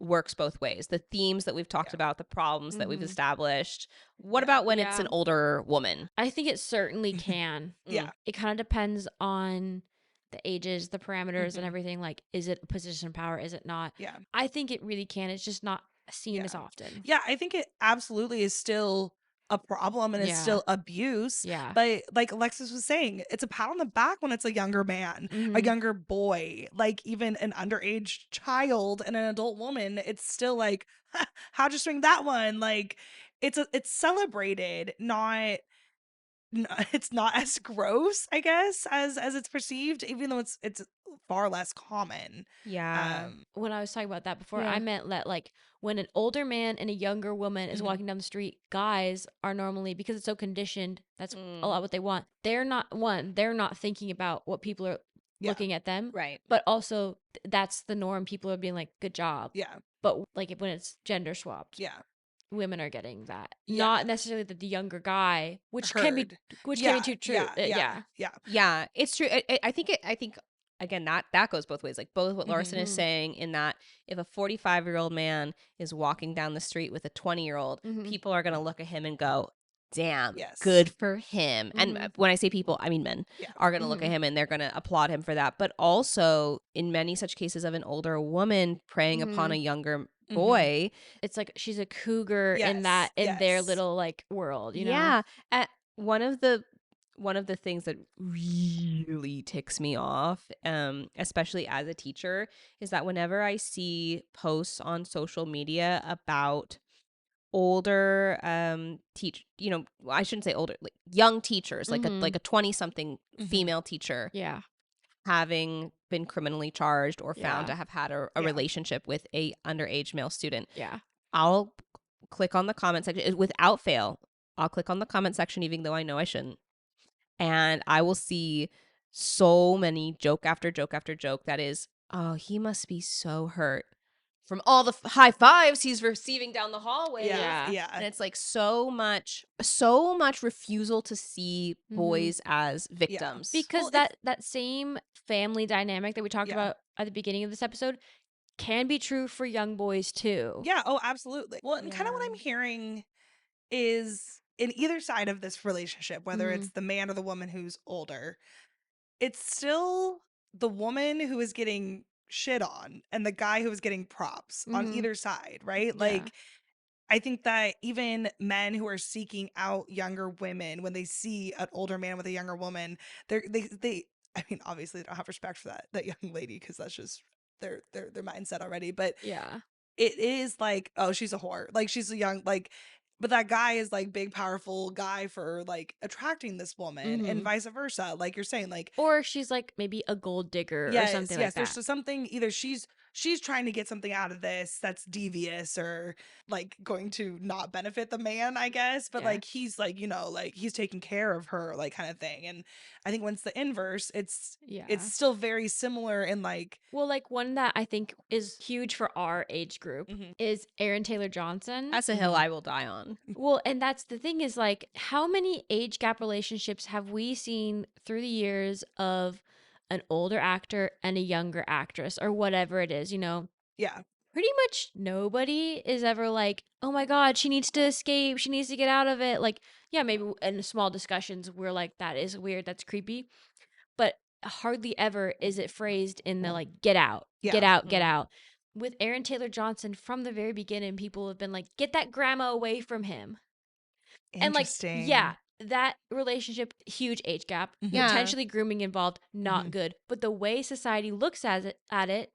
works both ways? The themes that we've talked Yeah. about, the problems that we've Mm-hmm. established. What Yeah. about when it's Yeah. an older woman? I think it certainly can. Yeah. It kind of depends on the ages, the parameters, and Mhm. everything. Like, is it a position of power? Is it not? Yeah. I think it really can. It's just not seen Yeah. as often. Yeah, I think it absolutely is still a problem and it's Yeah. still abuse. Yeah. But like Alexis was saying, it's a pat on the back when it's a younger man, a Mm-hmm. younger boy, like even an underage child and an adult woman. It's still like, how'd you swing that one? Like it's celebrated, not it's not as gross, I guess, as it's perceived, even though it's far less common. Yeah. When I was talking about that before, I Yeah. meant that like when an older man and a younger woman is Mhm. walking down the street, guys are normally, because it's so conditioned, that's a Mm, lot what they want. They're not thinking about what people are Yeah. looking at them, right. but also that's the norm. People are being like, good job. Yeah. But like when it's gender swapped, Yeah. women are getting that. Yeah. Not necessarily that the younger guy, Heard. which can be Yeah. too true. Yeah. Yeah. Yeah. Yeah. Yeah, it's true. I think again that goes both ways. Like both what Larson is Mhm. saying in that if a 45-year-old man is walking down the street with a 20-year-old, Mhm. people are going to look at him and go, "Damn, Yes. good for him." And Mhm. when I say people, I mean men Yeah. are going to look at Mhm. him and they're going to applaud him for that. But also in many such cases of an older woman preying upon a Mhm. younger Mhm. boy, It's like she's a cougar in Yes. their Yes. little like world, you know? yeah, one of the things that really ticks me off, especially as a teacher, is that whenever I see posts on social media about older teach I shouldn't say older, like young teachers, like a Mhm. 20 something Mhm. female teacher Yeah. having been criminally charged or found Yeah. to have had a Yeah. relationship with a underage male student, Yeah. I'll click on the comment section without fail. I'll click on the comment section even though I know I shouldn't, and I will see so many joke after joke after joke that is, oh, he must be so hurt from all the high fives he's receiving down the hallways. Yeah. Yeah. Yeah. And it's like so much refusal to see Mhm. boys as Yeah. victims. Because Well, it's that same family dynamic that we talked yeah. about at the beginning of this episode can be true for young boys too. Yeah. Oh, absolutely. Well, and kind of what Yeah. I'm hearing is in either side of this relationship, whether it's Mhm. the man or the woman who's older, it's still the woman who is getting shit on and the guy who is getting props on Mhm. either side, right? Yeah. Like I think that even men who are seeking out younger women, when they see an older man with a younger woman, they I mean, obviously they don't have respect for that young lady because that's just their mindset already. But Yeah. it is like, oh, she's a whore, like she's a young like, but that guy is like big, powerful guy for like attracting this woman, and Mhm. vice versa. Like you're saying, like Or she's like maybe a gold digger or yes, something like yes. There's that. something either she's trying to get something out of this that's devious or like going to not benefit the man, I guess. But Yeah. like he's like, like he's taking care of her, like kind of thing. And I think once the inverse, it's Yeah. still very similar in like Well, like one that I think is huge for our age group Mhm. is Aaron Taylor Johnson. That's a hill I will die on. Well, and that's the thing is like, how many age gap relationships have we seen through the years of an older actor and a younger actress or whatever it is, yeah. Pretty much nobody is ever like, oh my God, she needs to escape. She needs to get out of it. Like, yeah, maybe in small discussions, we're like, that is weird. That's creepy. But hardly ever is it phrased in the like, get out, get Yeah. out, get out. With Aaron Taylor Johnson from the very beginning, people have been like, get that grandma away from him. And like, yeah, Interesting. that relationship, huge age gap, Mhm. Yeah. potentially grooming involved, not Mhm. good. But the way society looks at it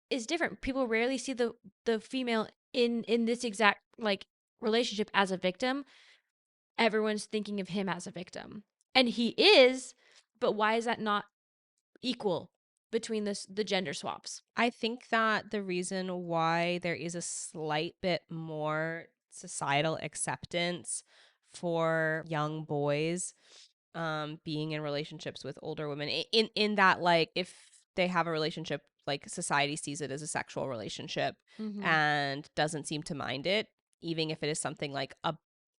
is different. People rarely see the female in this exact like relationship as a victim. Everyone's thinking of him as a victim. And he is, but why is that not equal between the gender swaps? I think that the reason why there is a slight bit more societal acceptance for young boys being in relationships with older women in that, like, if they have a relationship, like, society sees it as a sexual relationship and doesn't seem to mind it, even if it is something like a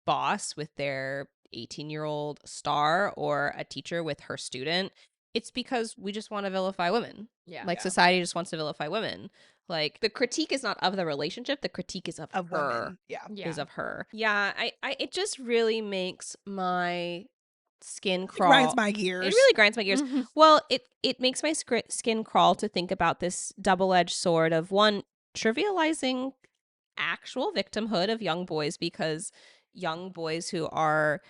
boss with their 18-year-old star or a teacher with her student. It's because we just want to vilify women. Yeah. Like, Yeah. society just wants to vilify women. Like, the critique is not of the relationship, the critique is of Of her. women. Yeah. Yeah. Is of her. Yeah, I it just really makes my skin It crawl. grinds my gears. It really grinds my gears. Well, it makes my skin crawl to think about this double-edged sword of, one, trivializing actual victimhood of young boys, because young boys who are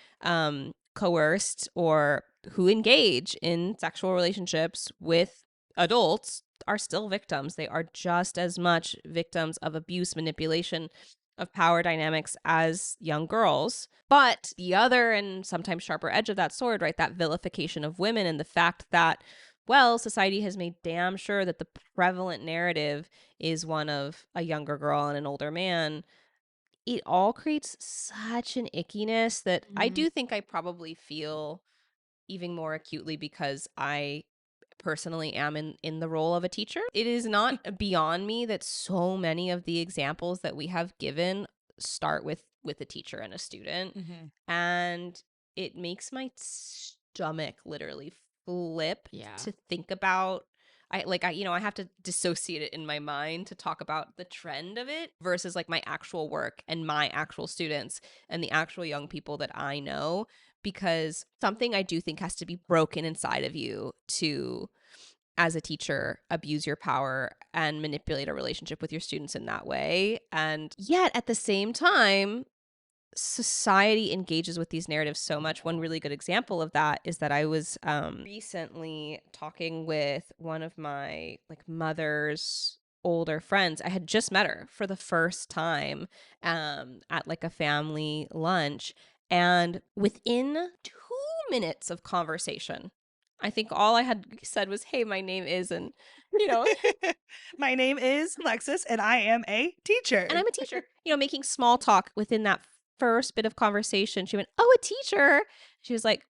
coerced or who engage in sexual relationships with adults are still victims. They are just as much victims of abuse, manipulation, of power dynamics as young girls. But the other and sometimes sharper edge of that sword, right, that vilification of women and the fact that, well, society has made damn sure that the prevalent narrative is one of a younger girl and an older man. It all creates such an ickiness that I do think I probably feel even more acutely because I personally am in the role of a teacher. It is not beyond me that so many of the examples that we have given start with a teacher and a student. And it makes my stomach literally flip Yeah. to think about. I have to dissociate it in my mind to talk about the trend of it versus like my actual work and my actual students and the actual young people that I know, because something I do think has to be broken inside of you to, as a teacher, abuse your power and manipulate a relationship with your students in that way. And yet at the same time, society engages with these narratives so much. One really good example of that is that I was recently talking with one of my like mother's older friends. I had just met her for the first time at like a family lunch, and within 2 minutes of conversation, I think all I had said was, "Hey, my name is," and My name is Alexys, and I am a teacher. and I'm a teacher. Making small talk within that first bit of conversation. She went, "Oh, a teacher." She was like,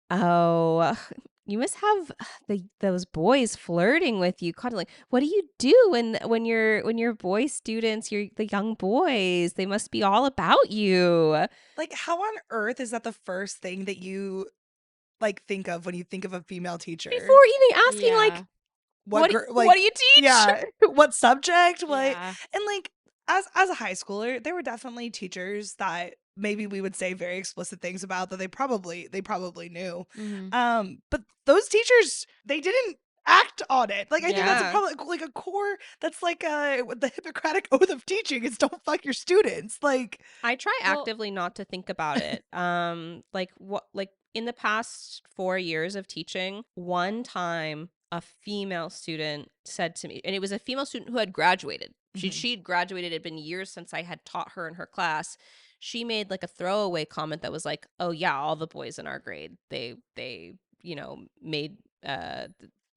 "Oh, you must have those boys flirting with you, cuddling. What do you do when your boy students, the young boys, they must be all about you." Like, how on earth is that the first thing that you like think of when you think of a female teacher? Before even asking, like, Yeah. what Like, do you teach? yeah, what subject? What? Yeah. And like, as a high schooler, there were definitely teachers that maybe we would say very explicit things about that they probably knew. But those teachers, they didn't act on it. Like, I think that's Yeah. probably like a core. That's like the Hippocratic oath of teaching is don't fuck your students. Like, I try Well- actively not to think about it. Like in the past 4 years of teaching, one time a female student said to me, and it was a female student who had graduated. She'd graduated. It had been years since I had taught her in her class. She made like a throwaway comment that was like, "Oh yeah, all the boys in our grade, they made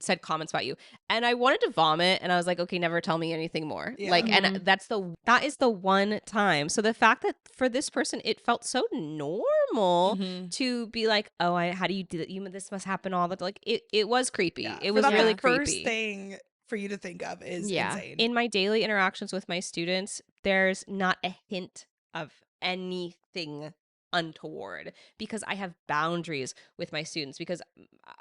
said comments about you, and I wanted to vomit, and I was like, okay, never tell me anything more. Yeah. Like, and Mhm. that is the one time. So the fact that for this person it felt so normal Mhm. to be like, oh, how do you do that? This must happen all the time. Like, it was creepy. Yeah. It For was that really Yeah. the first creepy. thing for you to think of is Yeah. insane. In my daily interactions with my students, there's not a hint of anything untoward because I have boundaries with my students, because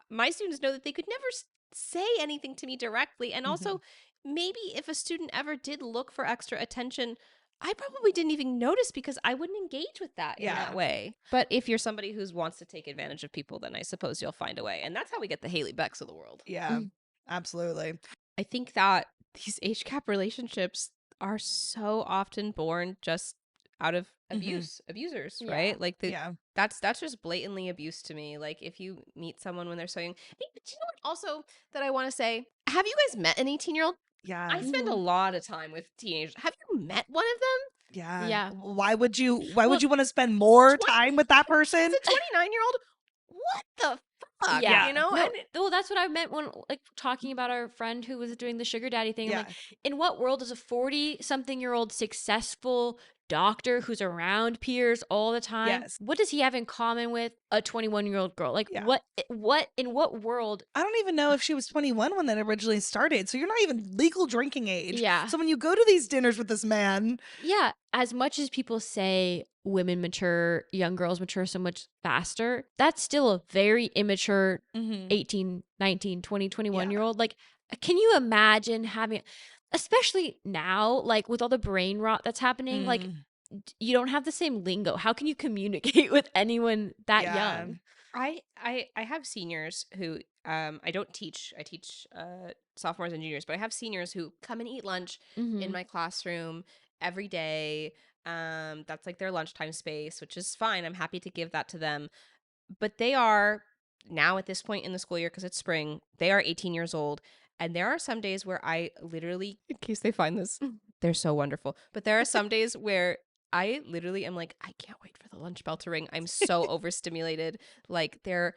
my students know that they could never say anything to me directly. And also, maybe if a student ever did look for extra attention, I probably didn't even notice because I wouldn't engage with that in Yeah. that way. But if you're somebody who wants to take advantage of people, then I suppose you'll find a way. And that's how we get the Haley Becks of the world. Yeah. Absolutely. I think that these age gap relationships are so often born just out of abusers, Yeah. right? Like Yeah. that's just blatantly abuse to me. Like, if you meet someone when they're so young. Hey, but you know what also that I want to say? Have you guys met an 18-year-old? Yeah. I spend a Mhm. lot of time with teenagers. Have you met one of them? Yeah. Yeah. Why would you Well, want to spend more 20 time with that person? It's a 29-year-old. What the fuck? Yeah. You know? No, And well, that's what I meant when like talking about our friend who was doing the sugar daddy thing. I'm Yeah. like, in what world is a 40-something-year-old successful doctor who's around peers all the time? Yes. What does he have in common with a 21-year-old girl? Like, Yeah. what in what world? I don't even know if she was 21 when that originally started. So you're not even legal drinking age. Yeah. So when you go to these dinners with this man, Yeah, as much as people say women mature, young girls mature so much faster, that's still a very immature 18, 19, 20, 21 year old. Like, can you imagine having, especially now, like with all the brain rot that's happening, like you don't have the same lingo. How can you communicate with anyone that Yeah. young? I have seniors who I don't teach. I teach sophomores and juniors, but I have seniors who come and eat lunch in Mm-hmm. my classroom every day. That's like their lunchtime space, which is fine. I'm happy to give that to them. But they are now at this point in the school year, because it's spring, they are 18 years old. And there are some days where I literally, in case they find this, they're so wonderful. But there are some days where I literally am like, I can't wait for the lunch bell to ring. I'm so overstimulated. Like, they're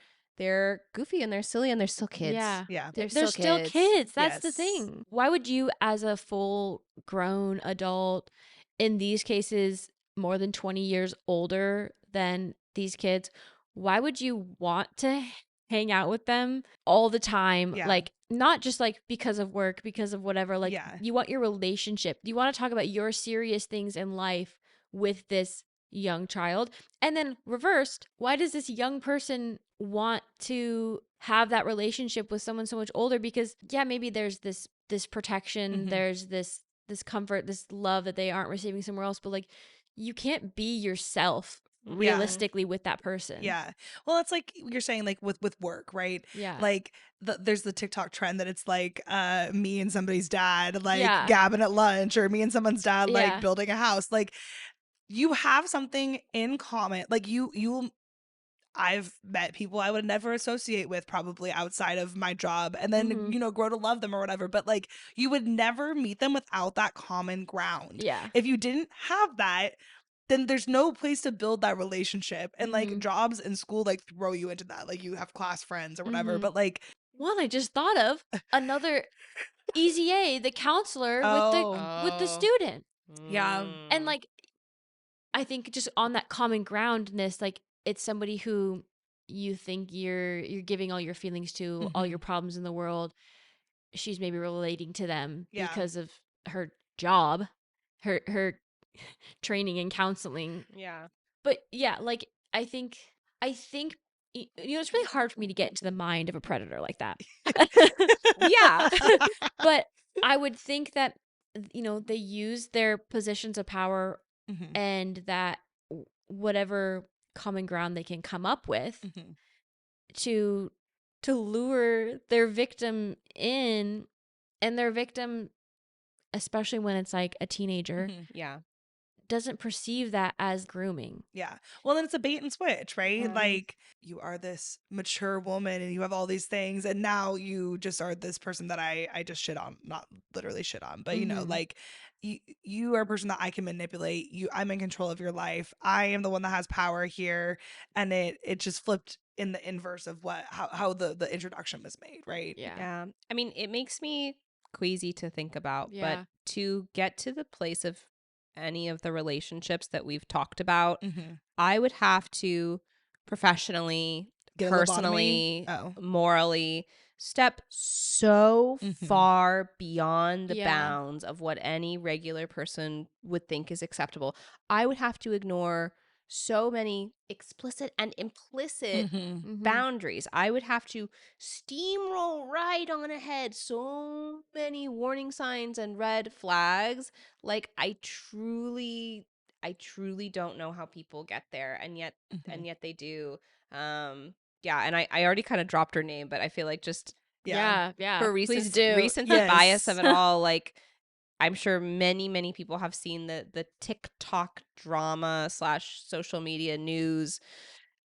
goofy and they're silly and they're still kids. Yeah. Yeah. They're still kids. That's the Yes. thing. Why would you, as a full grown adult, in these cases, more than 20 years older than these kids, why would you want to hang out with them all the time? Yeah. Like, not just like because of work, because of whatever. Like, Yeah. you want your relationship. You want to talk about your serious things in life with this young child. And then reversed, why does this young person want to have that relationship with someone so much older? Because yeah, maybe there's this protection, there's this comfort, this love that they aren't receiving somewhere else, but like you can't be yourself realistically with that person. Yeah. Well, it's like you're saying, like with work, right? Yeah. Like there's the TikTok trend that it's like me and somebody's dad like Yeah. gabbing at lunch, or me and someone's dad like Yeah. building a house. Like you have something in common. Like I've met people I would never associate with probably outside of my job, and then grow to love them or whatever, but like you would never meet them without that common ground. Yeah. If you didn't have that, then there's no place to build that relationship. And like jobs and school like throw you into that. Like you have class friends or whatever. But like one I just thought of, another Easy A, the counselor with the student. Yeah. And like I think just on that common groundness, like it's somebody who you think you're giving all your feelings to, all your problems in the world. She's maybe relating to them because of her job, her training and counseling. Yeah. But yeah, like I think it's really hard for me to get into the mind of a predator like that. Yeah. But I would think that they use their positions of power and that whatever common ground they can come up with to lure their victim in, and their victim, especially when it's like a teenager, Yeah. doesn't perceive that as grooming. Yeah. Well, then it's a bait and switch, right? Yeah. Like you are this mature woman and you have all these things, and now you just are this person that I just shit on, not literally shit on, but Mhm. like you are a person that I can manipulate. I'm in control of your life. I am the one that has power here, and it just flipped in the inverse of how the introduction was made, right? Yeah. Yeah. I mean, it makes me queasy to think about, but Yeah. to get to the place of any of the relationships that we've talked about, Mm-hmm. I would have to professionally, Get a lobotomy. personally, Oh. morally step so Mm-hmm. far beyond the Yeah. bounds of what any regular person would think is acceptable. I would have to ignore so many explicit and implicit Mm-hmm. Mhm. boundaries. I would have to steamroll right on ahead so many warning signs and red flags. Like I truly don't know how people get there, and yet Mm-hmm. they do. Yeah, and I already kind of dropped her name, but I feel like just Yeah. Yeah. for Please do. recency bias Yes. of it all, like I'm sure many people have seen the TikTok drama slash social media news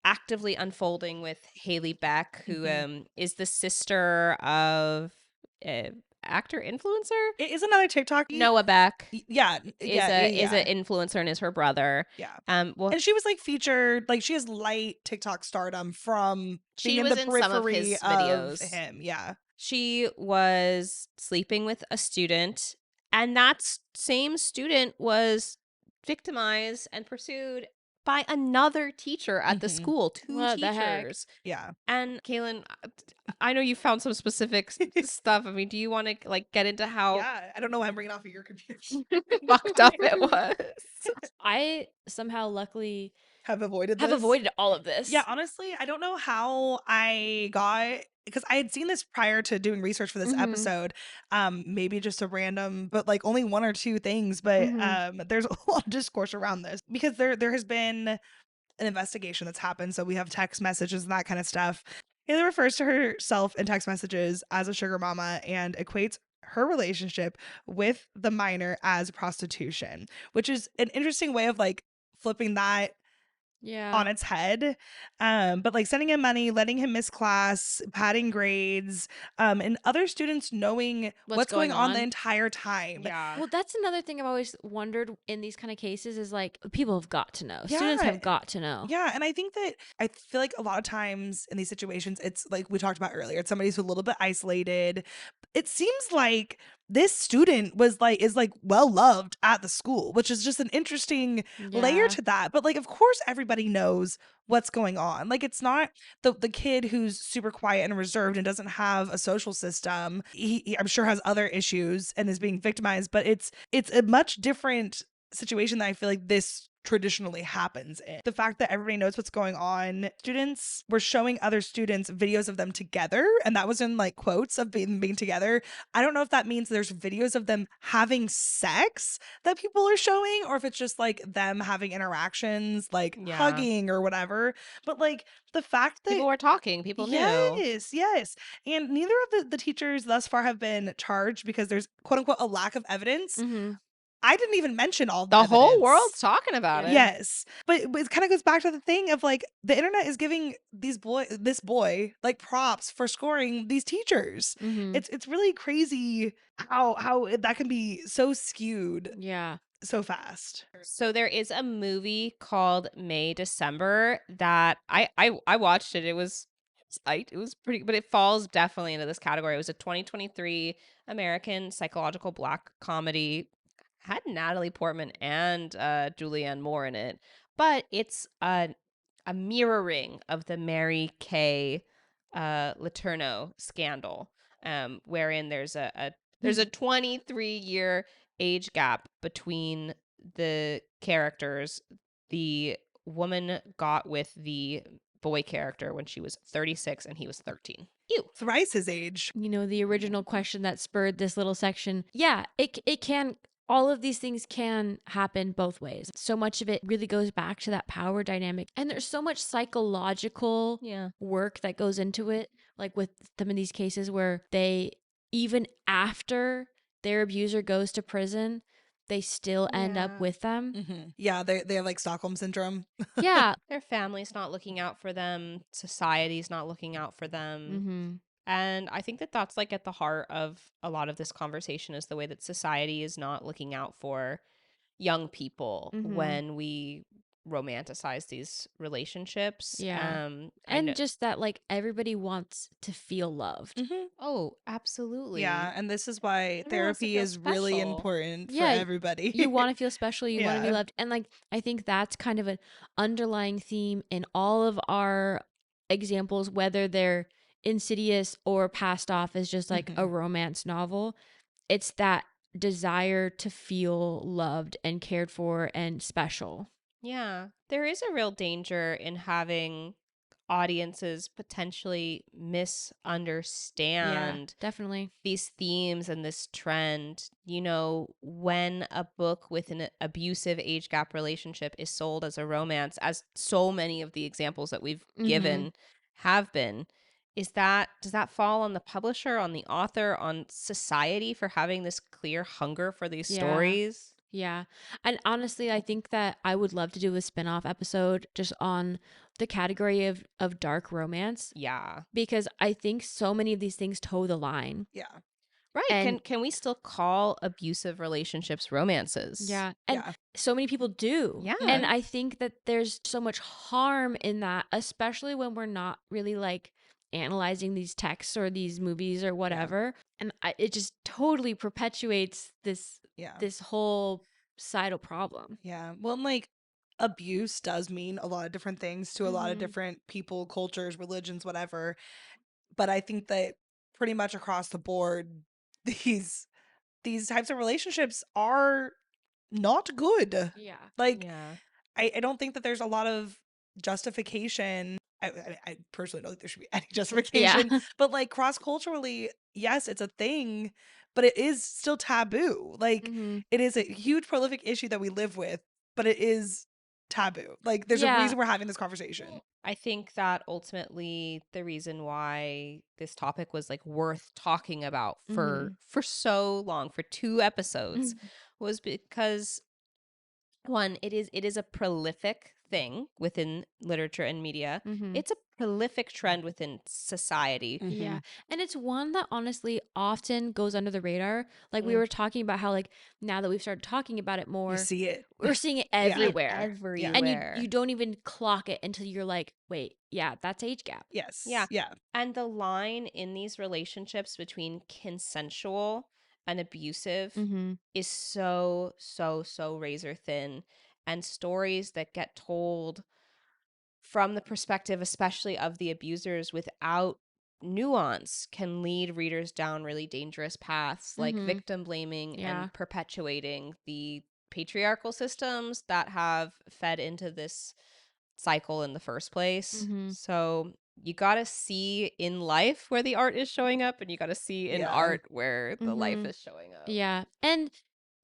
actively unfolding with Haley Beck, who Mm-hmm. is the sister of uh, actor influencer It is another TikTok. Noah Beck. Yeah, Is yeah, yeah, a yeah. influencer and is her brother. Yeah. Well, And she was like featured, like she has light TikTok stardom from being she in was the in some of periphery his of videos. him. Yeah. She was sleeping with a student, and that same student was victimized and pursued by another teacher at the Mm-hmm. school, two What the heck? teachers. Yeah. And Kaylin, I know you found some specific stuff. I mean, do you want to like get into how Yeah. I don't know why I'm bringing off of your computer. fucked up it was? I somehow luckily Have avoided have this. avoided all of this. Yeah, honestly, I don't know how I got, because I had seen this prior to doing research for this Mhm. episode. Maybe just a random, but like only one or two things. But Mhm. there's a lot of discourse around this because there has been an investigation that's happened. So we have text messages and that kind of stuff. Haley refers to herself in text messages as a sugar mama and equates her relationship with the minor as prostitution, which is an interesting way of like flipping that Yeah. on its head. But like sending him money, letting him miss class, padding grades, and other students knowing what's going on the entire time. Yeah. Well, that's another thing I've always wondered in these kind of cases is like people have got to know. Yeah. Students have got to know. Yeah, and I think that I feel like a lot of times in these situations, it's like we talked about earlier, it's somebody who's a little bit isolated. It seems like this student is like well loved at the school, which is just an interesting layer Yeah. to that. But like, of course, everybody knows what's going on. Like, it's not the kid who's super quiet and reserved and doesn't have a social system. I'm sure has other issues and is being victimized, but it's a much different situation that I feel like this traditionally happens in. The fact that everybody knows what's going on. Students were showing other students videos of them together, and that was in like quotes of being together. I don't know if that means there's videos of them having sex that people are showing, or if it's just like them having interactions, like Yeah. hugging or whatever. But like the fact that People were talking, people knew. yes. And neither of the teachers thus far have been charged because there's quote unquote a lack of evidence. Mm-hmm. I didn't even mention all The whole evidence. world's talking about it. Yes. But it kind of goes back to the thing of like the internet is giving this boy like props for scoring these teachers. Mm-hmm. It's really crazy how that can be so skewed Yeah. so fast. So there is a movie called May December that I watched it. It was pretty, but it falls definitely into this category. It was a 2023 American psychological black comedy. Had Natalie Portman and Julianne Moore in it, but it's a mirroring of the Mary Kay Letourneau scandal, wherein there's a 23-year age gap between the characters. The woman got with the boy character when she was 36 and he was 13. Ew. Thrice his age. You know, the original question that spurred this little section. Yeah, it can, all of these things can happen both ways. So much of it really goes back to that power dynamic. And there's so much psychological work that goes into it. Like with some of these cases where they, even after their abuser goes to prison, they still end up Yeah. with them. Yeah, they have like Stockholm syndrome. Yeah. Their family's not looking out for them. Society's not looking out for them. Mm-hmm. And I think that that's like at the heart of a lot of this conversation is the way that society is not looking out for young people Mm-hmm. when we romanticize these relationships. Yeah. I know. And just that, like, everybody wants to feel loved. Oh, absolutely. Yeah, and this is why Everyone wants to therapy feel is really special. important for Yeah, everybody. You want to feel special. You want to be Yeah. loved. And, like, I think that's kind of an underlying theme in all of our examples, whether they're Insidious or Passed Off as just like a romance novel. It's that desire to feel loved and cared for and special. Yeah. There is a real danger in having audiences potentially misunderstand Definitely. these themes and this trend. You know, when a book with an abusive age gap relationship is sold as a romance, as so many of the examples that we've given have been, does that fall on the publisher, on the author, on society for having this clear hunger for these stories? Yeah. And honestly, I think that I would love to do a spin-off episode just on the category of dark romance, Yeah. because I think so many of these things toe the line. Yeah. Right. And Can we still call abusive relationships romances? yeah. And Yeah. so many people do. Yeah. And I think that there's so much harm in that, especially when we're not really like analyzing these texts or these movies or whatever. And it just totally perpetuates this Yeah. this whole societal problem. Yeah. Well, and, like, abuse does mean a lot of different things to a lot of Mhm. different people, cultures, religions, whatever. But I think that pretty much across the board, these types of relationships are not good. Yeah. Like, Yeah. I don't think that there's a lot of justification. I personally don't think there should be any justification. But like cross culturally, yes, it's a thing, but it is still taboo. Like it is a huge prolific issue that we live with, but it is taboo. Like there's a Yeah. reason we're having this conversation. I think that ultimately the reason why this topic was like worth talking about for so long, for 2 episodes, was because one, it is a prolific thing within literature and media. It's a prolific trend within society. Yeah. And it's one that honestly often goes under the radar. Like we were talking about how like now that we've started talking about it more, You see it. we're seeing it Yeah. everywhere. Everywhere. And you don't even clock it until you're like, wait, yeah, that's age gap. Yes. Yeah. Yeah. And the line in these relationships between consensual and abusive is so, so, so razor thin. And stories that get told from the perspective, especially of the abusers, without nuance can lead readers down really dangerous paths, like victim blaming and perpetuating the patriarchal systems that have fed into this cycle in the first place. So you got to see in life where the art is showing up, and you got to see in art where the life is showing up. Yeah. And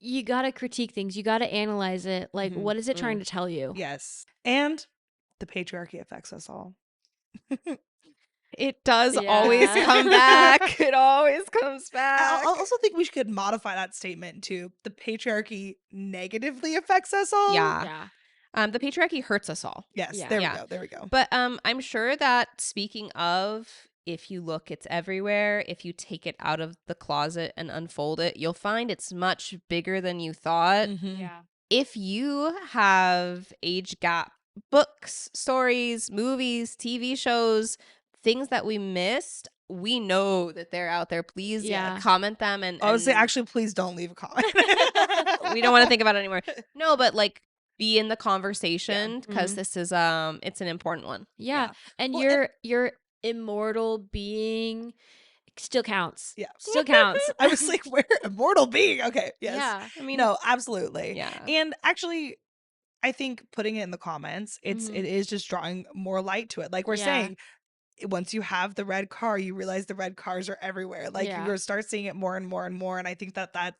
you got to critique things. You got to analyze it. Like, what is it trying to tell you? Yes. And the patriarchy affects us all. It does always come back. It always comes back. I also think we could modify that statement to the patriarchy negatively affects us all. Yeah. The patriarchy hurts us all. Yes. Yeah. There we go. There we go. But I'm sure that speaking of, if you look, it's everywhere. If you take it out of the closet and unfold it, you'll find it's much bigger than you thought. Yeah. If you have age gap books, stories, movies, TV shows, things that we missed, we know that they're out there. Please comment them. And I would say, actually, please don't leave a comment. we don't want to think about it anymore. No, but like be in the conversation because this is it's an important one. Yeah. And Well, your immortal being still counts. Yeah. Still counts. I was like, we're immortal being. Okay. Yes. Yeah. I mean, No, absolutely. Yeah. And actually, I think putting it in the comments, it is just drawing more light to it. Like we're saying, once you have the red car, you realize the red cars are everywhere. Like you're going to start seeing it more and more and more. And I think that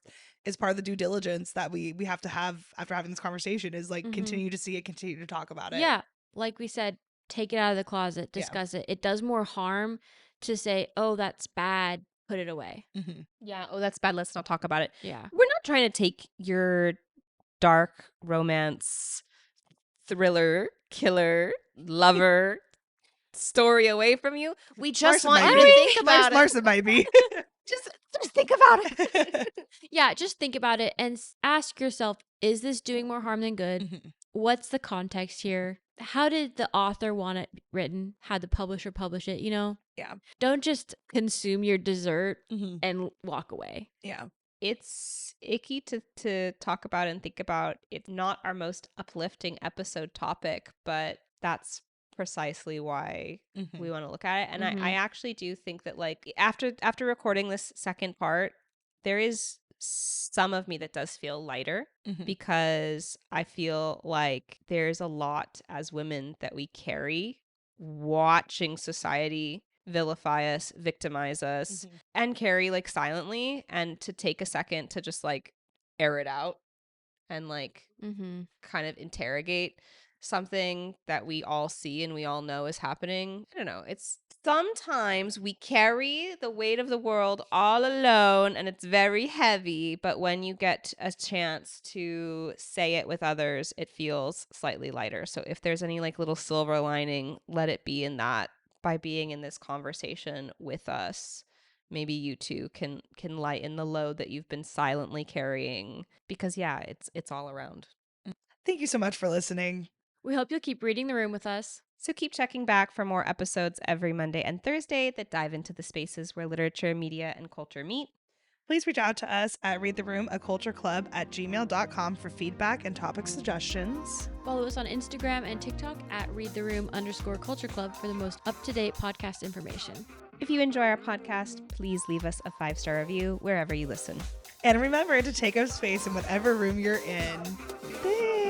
is part of the due diligence that we have to have after having this conversation is like continue to see it, continue to talk about it. Yeah. Like we said, take it out of the closet, discuss it. It does more harm to say, oh, that's bad, put it away. Mhm. Yeah. Oh, that's bad. Let's not talk about it. Yeah. We're not trying to take your dark romance, thriller, killer, lover story away from you. We just Larsen want might you be. to think about it. Larsen might be. Just think about it. Yeah, just think about it and ask yourself, is this doing more harm than good? Mhm. What's the context here? How did the author want it written? How the publisher publish it? You know? Yeah. Don't just consume your dessert Mhm. and walk away. Yeah. It's icky to talk about and think about. It's not our most uplifting episode topic, but that's precisely why Mhm. we want to look at it. And Mhm. I actually do think that, like, after recording this second part, there is some of me that does feel lighter Mhm. because I feel like there's a lot as women that we carry watching society vilify us, victimize us, Mhm. and carry like silently, and to take a second to just like air it out and like Mm-hmm. kind of interrogate something that we all see and we all know is happening. I don't know. It's sometimes we carry the weight of the world all alone and it's very heavy, but when you get a chance to say it with others, it feels slightly lighter. So if there's any like little silver lining, let it be in that by being in this conversation with us. Maybe you two can lighten the load that you've been silently carrying, because yeah, it's all around. Thank you so much for listening. We hope you'll keep reading the room with us. So keep checking back for more episodes every Monday and Thursday that dive into the spaces where literature, media, and culture meet. Please reach out to us at readtheroom@cultureclub@gmail.com for feedback and topic suggestions. Follow us on Instagram and TikTok at readtheroom_culture club for the most up-to-date podcast information. If you enjoy our podcast, please leave us a 5-star review wherever you listen. And remember to take up space in whatever room you're in. Thanks.